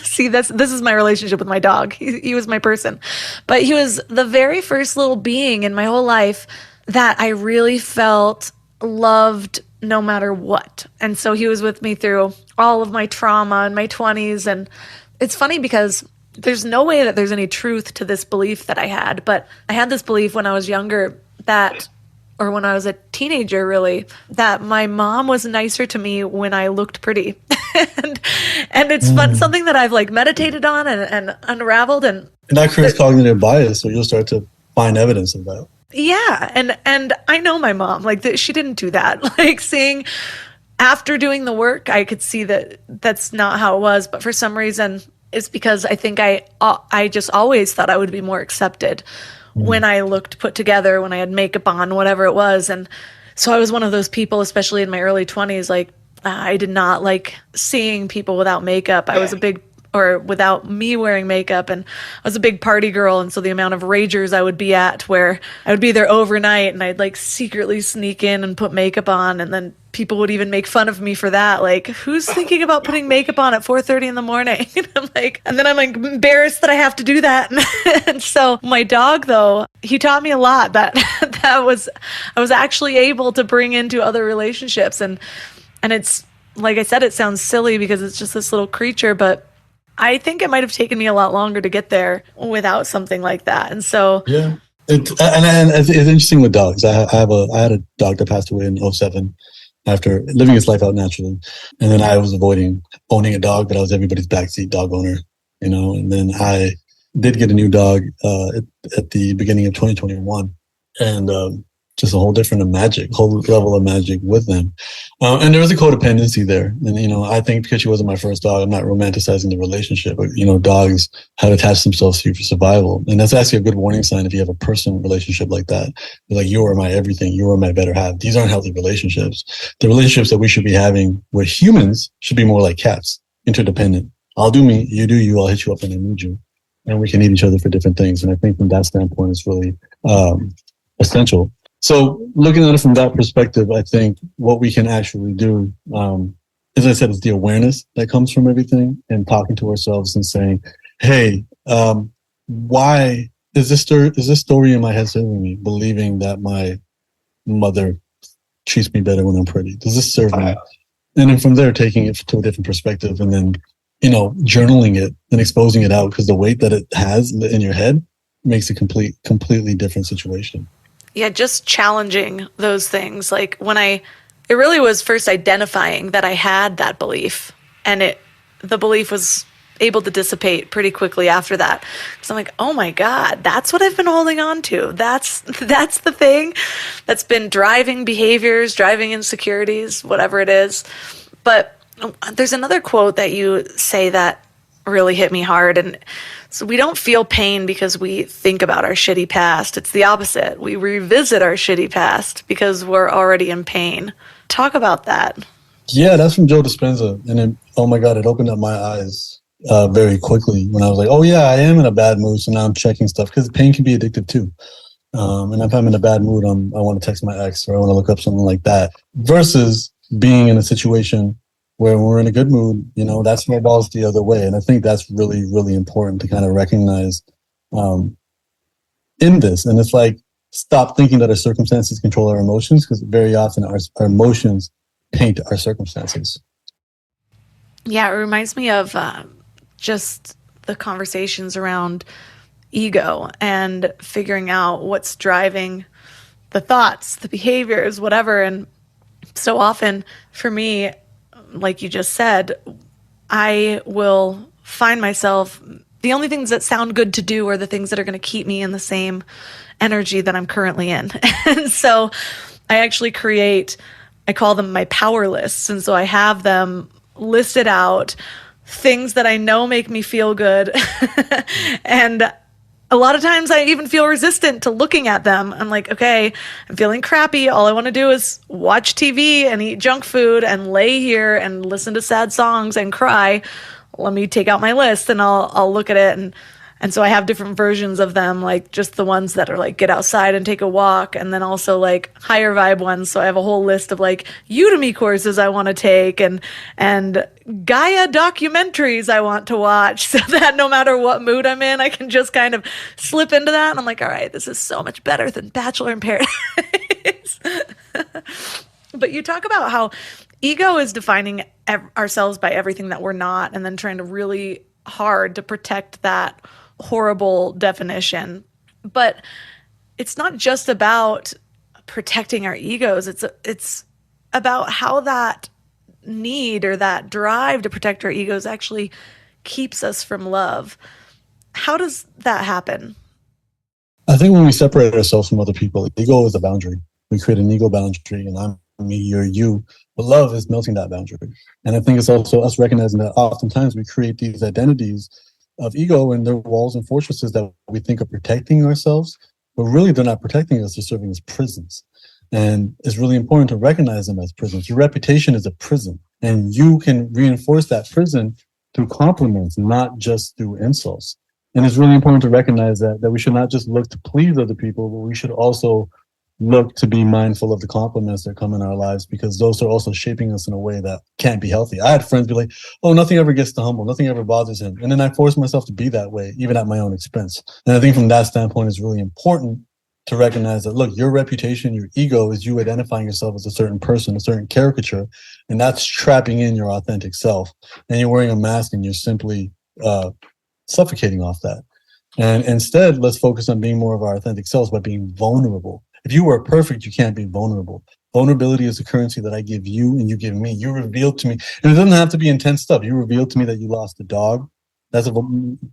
See, this is my relationship with my dog. He was my person, but he was the very first little being in my whole life that I really felt loved no matter what. And so he was with me through all of my trauma in my 20s. And it's funny because there's no way that there's any truth to this belief that I had, but I had this belief when I was younger or when I was a teenager, really, that my mom was nicer to me when I looked pretty. and it's something that I've meditated on and unraveled. And that creates cognitive bias, so you'll start to find evidence of that. Yeah, and I know my mom, she didn't do that. Seeing after doing the work, I could see that that's not how it was. But for some reason, it's because I think I just always thought I would be more accepted when I looked put together, when I had makeup on, whatever it was. And so I was one of those people, especially in my early 20s, I did not like seeing people without makeup. I was without me wearing makeup, and I was a big party girl. And so the amount of ragers I would be at, where I would be there overnight and I'd secretly sneak in and put makeup on, and then people would even make fun of me for that. Who's thinking about putting makeup on at 4:30 in the morning? And then I'm embarrassed that I have to do that. And so my dog, though, he taught me a lot that I was actually able to bring into other relationships. And it's, like I said, it sounds silly because it's just this little creature, but I think it might have taken me a lot longer to get there without something like that. And so, yeah, it's interesting with dogs. I had a dog that passed away in 2007 after living his life out naturally, and then I was avoiding owning a dog, but I was everybody's backseat dog owner, And then I did get a new dog at the beginning of 2021, and just a whole level of magic with them. And there was a codependency there. And, I think because she wasn't my first dog, I'm not romanticizing the relationship, but, dogs have attached themselves to you for survival. And that's actually a good warning sign if you have a person relationship like that. You're you are my everything. You are my better half. These aren't healthy relationships. The relationships that we should be having with humans should be more like cats, interdependent. I'll do me, you do you, I'll hit you up when I need you. And we can need each other for different things. And I think from that standpoint, it's really essential. So looking at it from that perspective, I think what we can actually do, as I said, is the awareness that comes from everything and talking to ourselves and saying, hey, why is this story in my head serving me, believing that my mother treats me better when I'm pretty? Does this serve me? And then from there, taking it to a different perspective and then, journaling it and exposing it out, because the weight that it has in your head makes a completely different situation. Yeah, just challenging those things. Like it really was first identifying that I had that belief, and the belief was able to dissipate pretty quickly after that. So I'm like, oh my God, that's what I've been holding on to. That's the thing that's been driving behaviors, driving insecurities, whatever it is. But there's another quote that you say that really hit me hard. And so we don't feel pain because we think about our shitty past. It's the opposite. We revisit our shitty past because we're already in pain. Talk about that. Yeah, that's from Joe Dispenza. And then, oh my God, it opened up my eyes very quickly when I was like, oh yeah, I am in a bad mood. So now I'm checking stuff, because pain can be addictive too. And if I'm in a bad mood, I want to text my ex, or I want to look up something like that, versus being in a situation where we're in a good mood, that snowballs the other way. And I think that's really, really important to kind of recognize in this. And it's like, stop thinking that our circumstances control our emotions, because very often our emotions paint our circumstances. Yeah, it reminds me of just the conversations around ego and figuring out what's driving the thoughts, the behaviors, whatever. And so often for me, like you just said, I will find myself, the only things that sound good to do are the things that are going to keep me in the same energy that I'm currently in. And so I actually I call them my power lists. And so I have them listed out, things that I know make me feel good. And a lot of times I even feel resistant to looking at them. I'm like, okay, I'm feeling crappy. All I want to do is watch TV and eat junk food and lay here and listen to sad songs and cry. Let me take out my list and I'll look at it. And so I have different versions of them, like just the ones that are like get outside and take a walk, and then also like higher vibe ones. So I have a whole list of like Udemy courses I want to take and Gaia documentaries I want to watch, so that no matter what mood I'm in, I can just kind of slip into that. And I'm like, all right, this is so much better than Bachelor in Paradise. But you talk about how ego is defining ourselves by everything that we're not, and then trying to really hard to protect that horrible definition. But it's not just about protecting our egos. It's about how that need or that drive to protect our egos actually keeps us from love. How does that happen? I think when we separate ourselves from other people, ego is a boundary. We create an ego boundary, and I'm me, you're you. But love is melting that boundary. And I think it's also us recognizing that oftentimes we create these identities of ego, and they're walls and fortresses that we think are protecting ourselves, but really they're not protecting us, they're serving as prisons. And it's really important to recognize them as prisons. Your reputation is a prison, and you can reinforce that prison through compliments, not just through insults. And it's really important to recognize that we should not just look to please other people, but we should also look to be mindful of the compliments that come in our lives, because those are also shaping us in a way that can't be healthy. I had friends be like, oh, nothing ever gets to Humble, nothing ever bothers him. And then I forced myself to be that way, even at my own expense. And I think from that standpoint, it's really important to recognize that, look, your reputation, your ego is you identifying yourself as a certain person, a certain caricature, and that's trapping in your authentic self. And you're wearing a mask and you're simply suffocating off that. And instead, let's focus on being more of our authentic selves by being vulnerable. If you were perfect, you can't be vulnerable. Vulnerability is a currency that I give you and you give me. You revealed to me, and it doesn't have to be intense stuff. You revealed to me that you lost a dog. That's a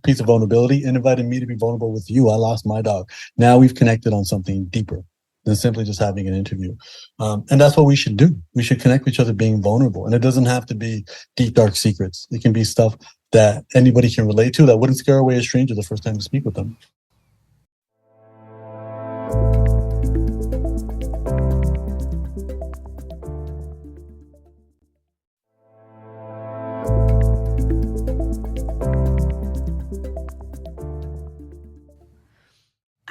piece of vulnerability, and invited me to be vulnerable with you. I lost my dog. Now we've connected on something deeper than simply just having an interview. And that's what we should do. We should connect with each other being vulnerable. And it doesn't have to be deep, dark secrets. It can be stuff that anybody can relate to that wouldn't scare away a stranger the first time you speak with them.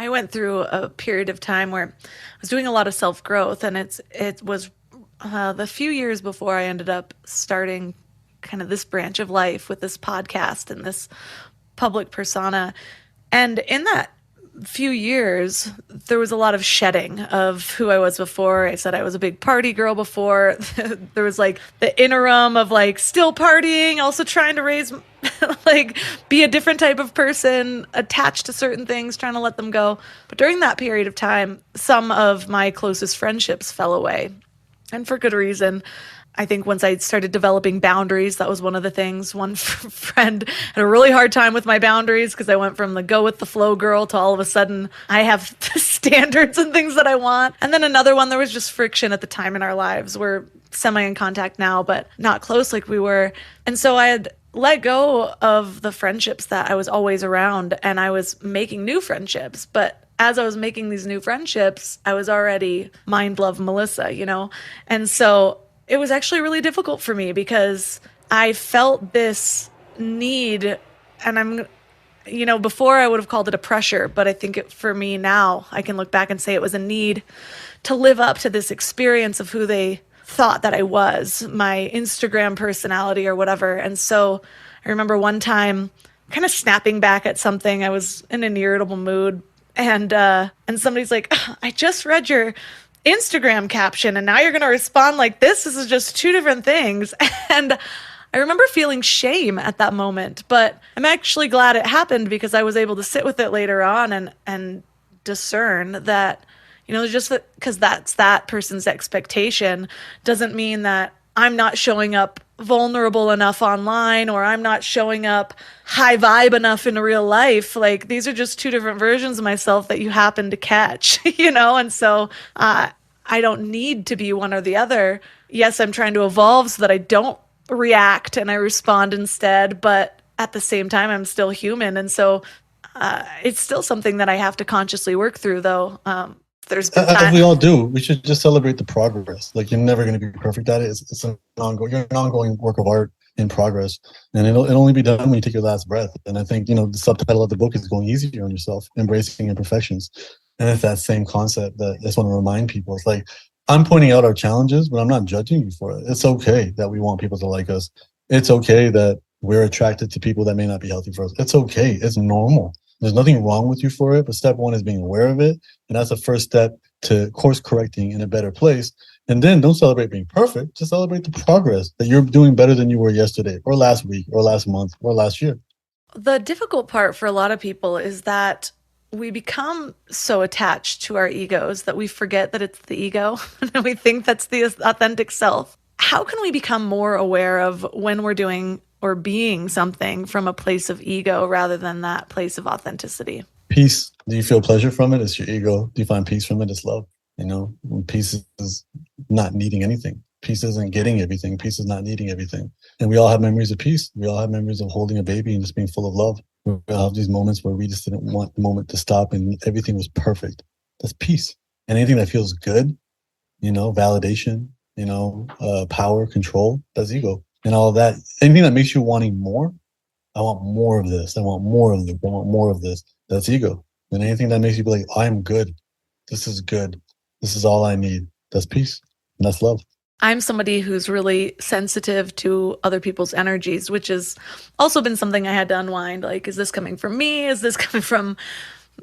I went through a period of time where I was doing a lot of self-growth, and it was the few years before I ended up starting kind of this branch of life with this podcast and this public persona. And in that few years, there was a lot of shedding of who I was before. I said I was a big party girl before. There was like the interim of like still partying, also trying to raise, like be a different type of person, attached to certain things, trying to let them go. But during that period of time, some of my closest friendships fell away, and for good reason. I think once I started developing boundaries, that was one of the things. One friend had a really hard time with my boundaries because I went from the go with the flow girl to all of a sudden I have standards and things that I want. And then another one, there was just friction at the time in our lives. We're semi in contact now, but not close like we were. And so I had let go of the friendships that I was always around, and I was making new friendships. But as I was making these new friendships, I was already mind love Melissa, And so it was actually really difficult for me because I felt this need, and before I would have called it a pressure, but I think for me now, I can look back and say it was a need to live up to this experience of who they thought that I was, my Instagram personality or whatever. And so I remember one time kind of snapping back at something. I was in an irritable mood, and somebody's like, I just read your Instagram caption and now you're going to respond like this. This is just two different things. And I remember feeling shame at that moment, but I'm actually glad it happened because I was able to sit with it later on and discern that, just because that's that person's expectation doesn't mean that I'm not showing up vulnerable enough online, or I'm not showing up high vibe enough in real life. Like, these are just two different versions of myself that you happen to catch, And so I don't need to be one or the other. Yes, I'm trying to evolve so that I don't react and I respond instead, but at the same time, I'm still human. And so it's still something that I have to consciously work through, though. There's been as we all do, we should just celebrate the progress. Like, you're never going to be perfect at it. It's an ongoing work of art in progress, and it'll only be done when you take your last breath. And I think the subtitle of the book is Going Easier on Yourself, Embracing Imperfections. And it's that same concept that I just want to remind people. It's like, I'm pointing out our challenges, but I'm not judging you for it. It's okay that we want people to like us. It's okay that we're attracted to people that may not be healthy for us. It's okay. It's normal. There's nothing wrong with you for it, but step one is being aware of it. And that's the first step to course correcting in a better place. And then don't celebrate being perfect. Just celebrate the progress that you're doing better than you were yesterday or last week or last month or last year. The difficult part for a lot of people is that we become so attached to our egos that we forget that it's the ego and we think that's the authentic self. How can we become more aware of when we're doing or being something from a place of ego rather than that place of authenticity? Peace. Do you feel pleasure from it? It's your ego. Do you find peace from it? It's love. Peace is not needing anything. Peace isn't getting everything. Peace is not needing everything. And we all have memories of peace. We all have memories of holding a baby and just being full of love. We all have these moments where we just didn't want the moment to stop and everything was perfect. That's peace. And anything that feels good, validation, power, control, that's ego. And all of that, anything that makes you wanting more, I want more of this. I want more of this. I want more of this. That's ego. And anything that makes you be like, I'm good. This is good. This is all I need. That's peace. And that's love. I'm somebody who's really sensitive to other people's energies, which has also been something I had to unwind. Like, is this coming from me? Is this coming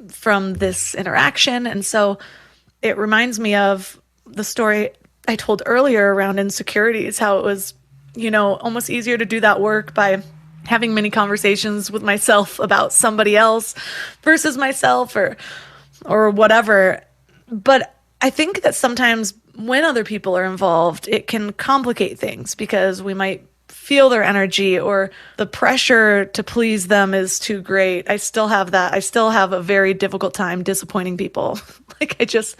from this interaction? And so it reminds me of the story I told earlier around insecurities, how it was, almost easier to do that work by having many conversations with myself about somebody else versus myself or whatever. But I think that sometimes when other people are involved, it can complicate things because we might feel their energy or the pressure to please them is too great. I still have that. I still have a very difficult time disappointing people. Like, I just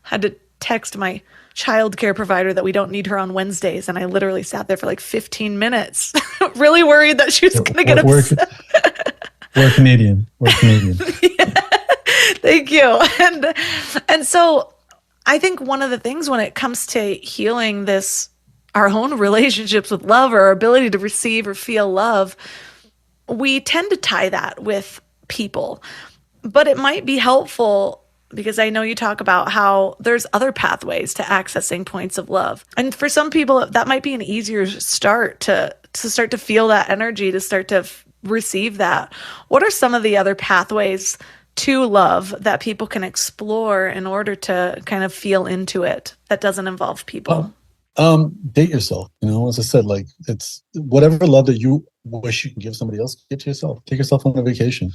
had to text my childcare provider that we don't need her on Wednesdays, and I literally sat there for like 15 minutes, really worried that she was going to get upset. We're Canadian. We're Canadian. Yeah. Thank you. And so I think one of the things when it comes to healing our own relationships with love or our ability to receive or feel love, we tend to tie that with people. But it might be helpful because I know you talk about how there's other pathways to accessing points of love. And for some people, that might be an easier start to start to feel that energy, to start to receive that. What are some of the other pathways to love that people can explore in order to kind of feel into it that doesn't involve people? Date yourself. As I said, like, it's whatever love that you wish you can give somebody else, give to yourself. Take yourself on a vacation.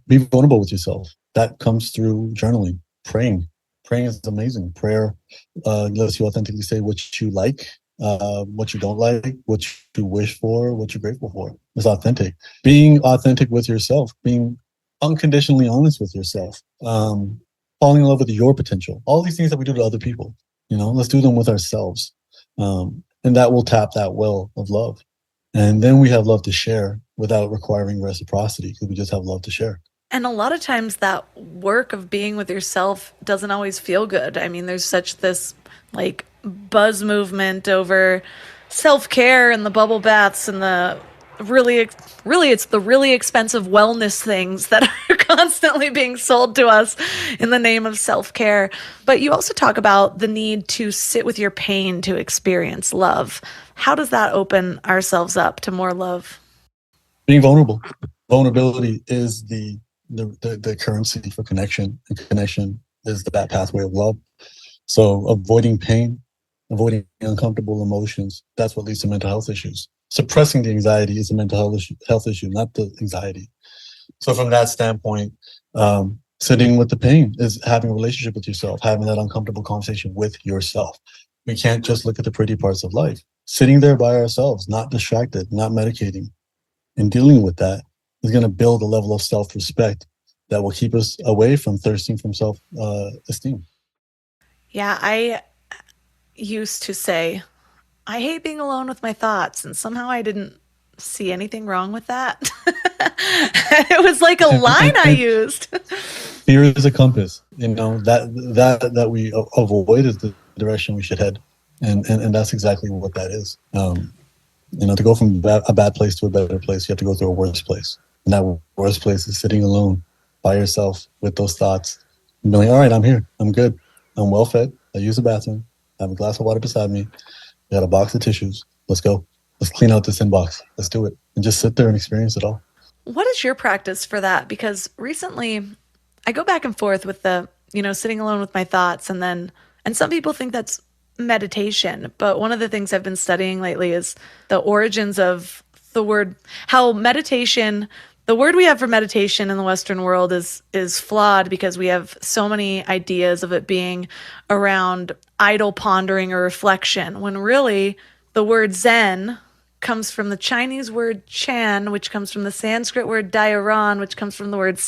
Be vulnerable with yourself. That comes through journaling, praying. Praying is amazing. Prayer lets you authentically say what you like, what you don't like, what you wish for, what you're grateful for. It's authentic. Being authentic with yourself, being unconditionally honest with yourself, falling in love with your potential. All these things that we do to other people, let's do them with ourselves. And that will tap that well of love. And then we have love to share without requiring reciprocity because we just have love to share. And a lot of times that work of being with yourself doesn't always feel good. I mean, there's such this like buzz movement over self-care and the bubble baths and the really it's the really expensive wellness things that are constantly being sold to us in the name of self-care. But you also talk about the need to sit with your pain to experience love. How does that open ourselves up to more love? Being vulnerable. Vulnerability is the currency for connection, and connection is that pathway of love. So avoiding pain, avoiding uncomfortable emotions, that's what leads to mental health issues. Suppressing the anxiety is a mental health issue, not the anxiety. So from that standpoint, sitting with the pain is having a relationship with yourself, having that uncomfortable conversation with yourself. We can't just look at the pretty parts of life. Sitting there by ourselves, not distracted, not medicating, and dealing with that is going to build a level of self-respect that will keep us away from thirsting from self-esteem. Yeah, I used to say, I hate being alone with my thoughts, and somehow I didn't see anything wrong with that. It was like a line I used. Fear is a compass, that we avoid is the direction we should head. And that's exactly what that is. To go from a bad place to a better place, you have to go through a worse place. And that worst place is sitting alone by yourself with those thoughts. And being like, all right, I'm here. I'm good. I'm well fed. I use the bathroom. I have a glass of water beside me. I got a box of tissues. Let's go. Let's clean out this inbox. Let's do it. And just sit there and experience it all. What is your practice for that? Because recently I go back and forth with the, sitting alone with my thoughts. And some people think that's meditation. But one of the things I've been studying lately is the origins of the word, how meditation, the word we have for meditation in the Western world is flawed because we have so many ideas of it being around idle pondering or reflection, when really the word Zen comes from the Chinese word Chan, which comes from the Sanskrit word Dhyaran, which comes from the word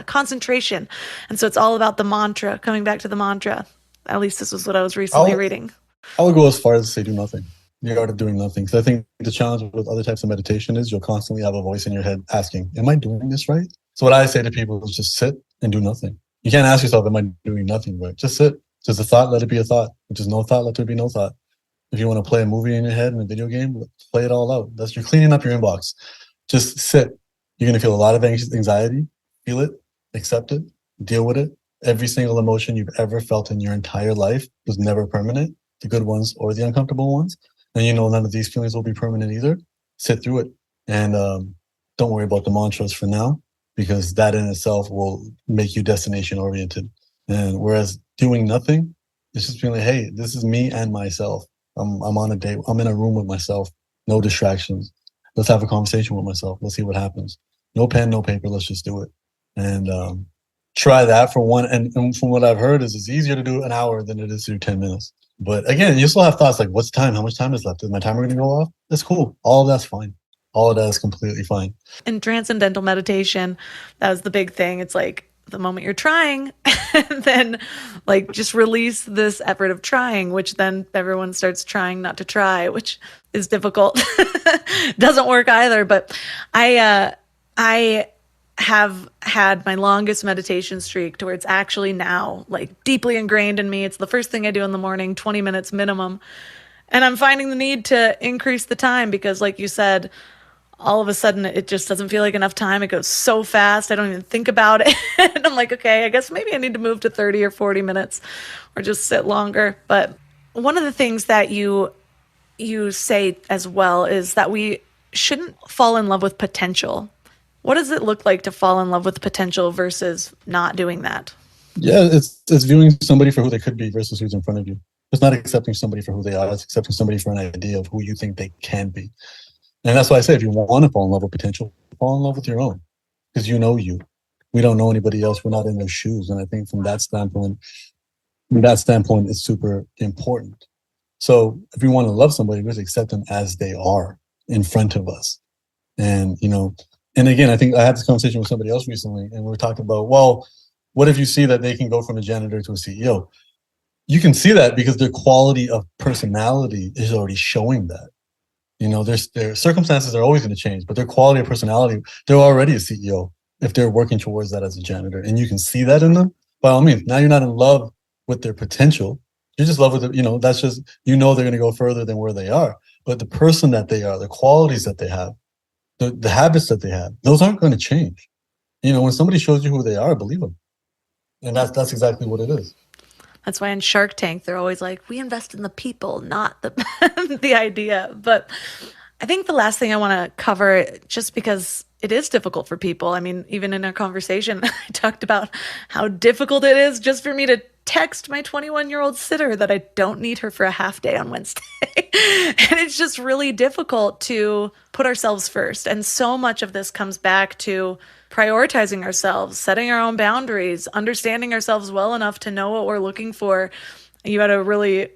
concentration. And so it's all about the mantra, coming back to the mantra. At least this was what I was recently reading. I would go as far as to say do nothing. The art of doing nothing. So I think the challenge with other types of meditation is you'll constantly have a voice in your head asking, am I doing this right? So what I say to people is just sit and do nothing. You can't ask yourself, am I doing nothing right? Just sit. Just a thought, let it be a thought. If there's no thought, let there be no thought. If you want to play a movie in your head and a video game, play it all out. You're cleaning up your inbox. Just sit. You're going to feel a lot of anxiety. Feel it, accept it, deal with it. Every single emotion you've ever felt in your entire life was never permanent, the good ones or the uncomfortable ones. And none of these feelings will be permanent either. Sit through it. And don't worry about the mantras for now, because that in itself will make you destination oriented. And whereas doing nothing, it's just being like, hey, this is me and myself. I'm on a date. I'm in a room with myself. No distractions. Let's have a conversation with myself. Let's see what happens. No pen, no paper. Let's just do it. And try that for one. And from what I've heard is it's easier to do an hour than it is to do 10 minutes. But again, you still have thoughts like, what's the time? How much time is left? Is my timer going to go off? That's cool. All of that's fine. All of that is completely fine. In transcendental meditation, that was the big thing. It's like the moment you're trying, and then like just release this effort of trying, which then everyone starts trying not to try, which is difficult. Doesn't work either. But I have had my longest meditation streak to where it's actually now like deeply ingrained in me. It's the first thing I do in the morning, 20 minutes minimum. And I'm finding the need to increase the time because, like you said, all of a sudden it just doesn't feel like enough time. It goes so fast. I don't even think about it. And I'm like, okay, I guess maybe I need to move to 30 or 40 minutes or just sit longer. But one of the things that you say as well is that we shouldn't fall in love with potential. What does it look like to fall in love with potential versus not doing that? Yeah, it's viewing somebody for who they could be versus who's in front of you. It's not accepting somebody for who they are. It's accepting somebody for an idea of who you think they can be. And that's why I say, if you want to fall in love with potential, fall in love with your own, because you know you. We don't know anybody else. We're not in their shoes. And I think from that standpoint, it's super important. So if we want to love somebody, we just accept them as they are in front of us. And, and again, I think I had this conversation with somebody else recently, and we were talking about, well, what if you see that they can go from a janitor to a CEO? You can see that because their quality of personality is already showing that. Their circumstances are always going to change, but their quality of personality, they're already a CEO if they're working towards that as a janitor. And you can see that in them. By all means, now you're not in love with their potential. You're just in love with it. That's just, they're going to go further than where they are. But the person that they are, the qualities that they have, the habits that they have, those aren't going to change. When somebody shows you who they are, believe them. And that's exactly what it is. That's why in Shark Tank, they're always like, we invest in the people, not the the idea. But I think the last thing I want to cover, just because it is difficult for people. I mean, even in our conversation, I talked about how difficult it is just for me to text my 21-year-old sitter that I don't need her for a half day on Wednesday. And it's just really difficult to put ourselves first. And so much of this comes back to prioritizing ourselves, setting our own boundaries, understanding ourselves well enough to know what we're looking for. You had a really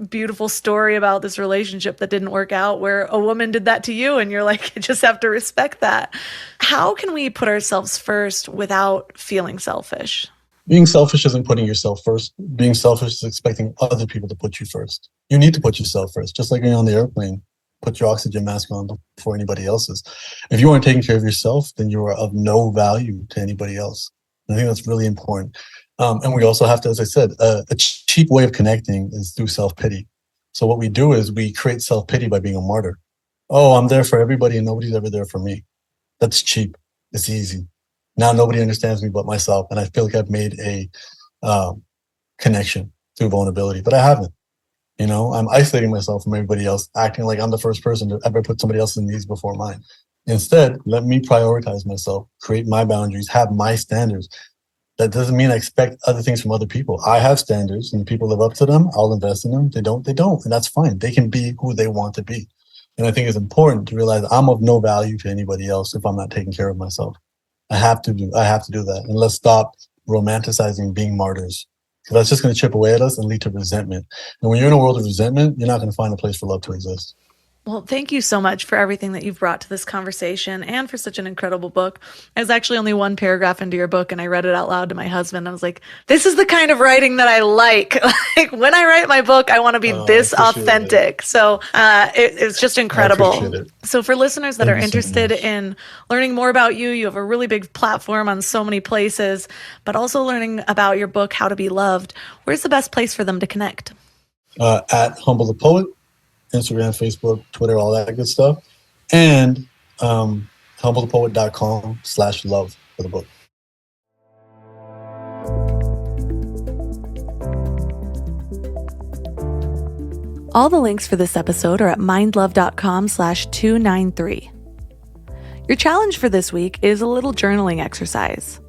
beautiful story about this relationship that didn't work out where a woman did that to you and you're like, you just have to respect that. How can we put ourselves first without feeling selfish? Being selfish isn't putting yourself first. Being selfish is expecting other people to put you first. You need to put yourself first. Just like when you're on the airplane, put your oxygen mask on before anybody else's. If you aren't taking care of yourself, then you are of no value to anybody else. And I think that's really important. And we also have to, as I said, a cheap way of connecting is through self-pity. So what we do is we create self-pity by being a martyr. Oh, I'm there for everybody and nobody's ever there for me. That's cheap. It's easy. Now nobody understands me but myself. And I feel like I've made a connection through vulnerability, but I haven't. I'm isolating myself from everybody else, acting like I'm the first person to ever put somebody else's needs before mine. Instead, let me prioritize myself, create my boundaries, have my standards. That doesn't mean I expect other things from other people. I have standards, and people live up to them. I'll invest in them. They don't. And that's fine. They can be who they want to be. And I think it's important to realize I'm of no value to anybody else if I'm not taking care of myself. I have to do that. And let's stop romanticizing being martyrs. Because that's just going to chip away at us and lead to resentment. And when you're in a world of resentment, you're not going to find a place for love to exist. Well, thank you so much for everything that you've brought to this conversation and for such an incredible book. I was actually only one paragraph into your book and I read it out loud to my husband. I was like, this is the kind of writing that I like. Like when I write my book, I want to be this authentic. So it's just incredible. So for listeners that are interested in learning more about you, you have a really big platform on so many places, but also learning about your book, How to Be Loved. Where's the best place for them to connect? At Humble the Poet. Instagram, Facebook, Twitter, all that good stuff. And humblethepoet.com/love for the book. All the links for this episode are at mindlove.com/293. Your challenge for this week is a little journaling exercise.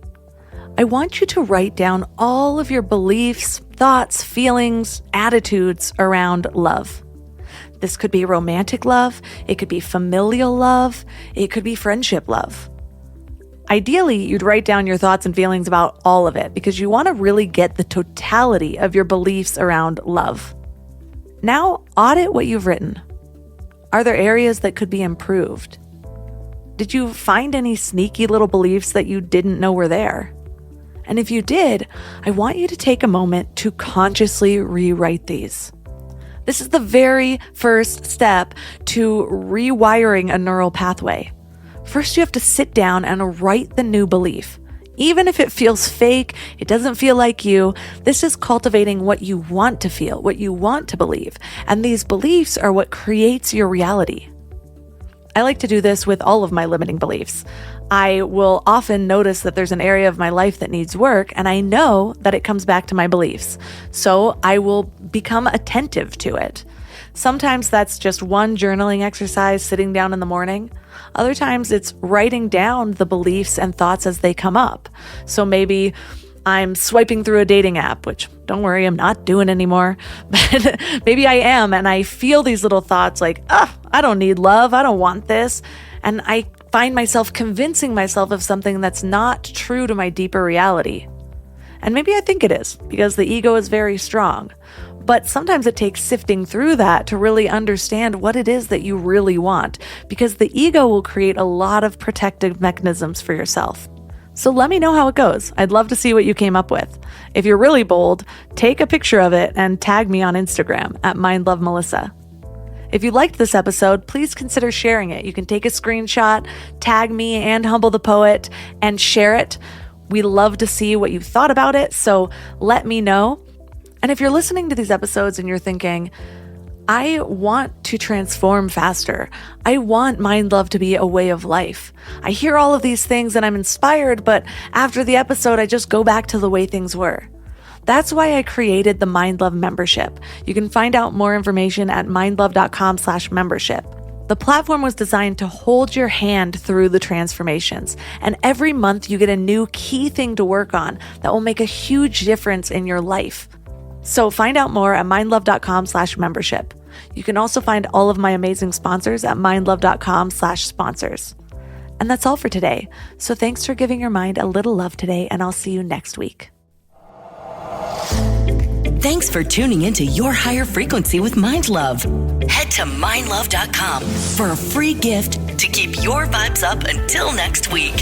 I want you to write down all of your beliefs, thoughts, feelings, attitudes around love. This could be romantic love, it could be familial love, it could be friendship love. Ideally, you'd write down your thoughts and feelings about all of it because you want to really get the totality of your beliefs around love. Now, audit what you've written. Are there areas that could be improved? Did you find any sneaky little beliefs that you didn't know were there? And if you did, I want you to take a moment to consciously rewrite these. This is the very first step to rewiring a neural pathway. First, you have to sit down and write the new belief. Even if it feels fake, it doesn't feel like you, this is cultivating what you want to feel, what you want to believe. And these beliefs are what creates your reality. I like to do this with all of my limiting beliefs. I will often notice that there's an area of my life that needs work, and I know that it comes back to my beliefs. So I will become attentive to it. Sometimes that's just one journaling exercise sitting down in the morning. Other times it's writing down the beliefs and thoughts as they come up. So maybe I'm swiping through a dating app, which don't worry, I'm not doing anymore. But maybe I am, and I feel these little thoughts like, I don't need love, I don't want this. And I find myself convincing myself of something that's not true to my deeper reality. And maybe I think it is, because the ego is very strong. But sometimes it takes sifting through that to really understand what it is that you really want, because the ego will create a lot of protective mechanisms for yourself. So let me know how it goes. I'd love to see what you came up with. If you're really bold, take a picture of it and tag me on Instagram at MindLoveMelissa. If you liked this episode, please consider sharing it. You can take a screenshot, tag me and Humble the Poet, and share it. We love to see what you thought about it, so let me know. And if you're listening to these episodes and you're thinking, I want to transform faster. I want Mind Love to be a way of life. I hear all of these things and I'm inspired, but after the episode, I just go back to the way things were. That's why I created the Mind Love membership. You can find out more information at mindlove.com/membership. The platform was designed to hold your hand through the transformations, and every month you get a new key thing to work on that will make a huge difference in your life. So find out more at mindlove.com/membership. You can also find all of my amazing sponsors at mindlove.com/sponsors. And that's all for today. So thanks for giving your mind a little love today, and I'll see you next week. Thanks for tuning into Your Higher Frequency with Mind Love. Head to mindlove.com for a free gift to keep your vibes up until next week.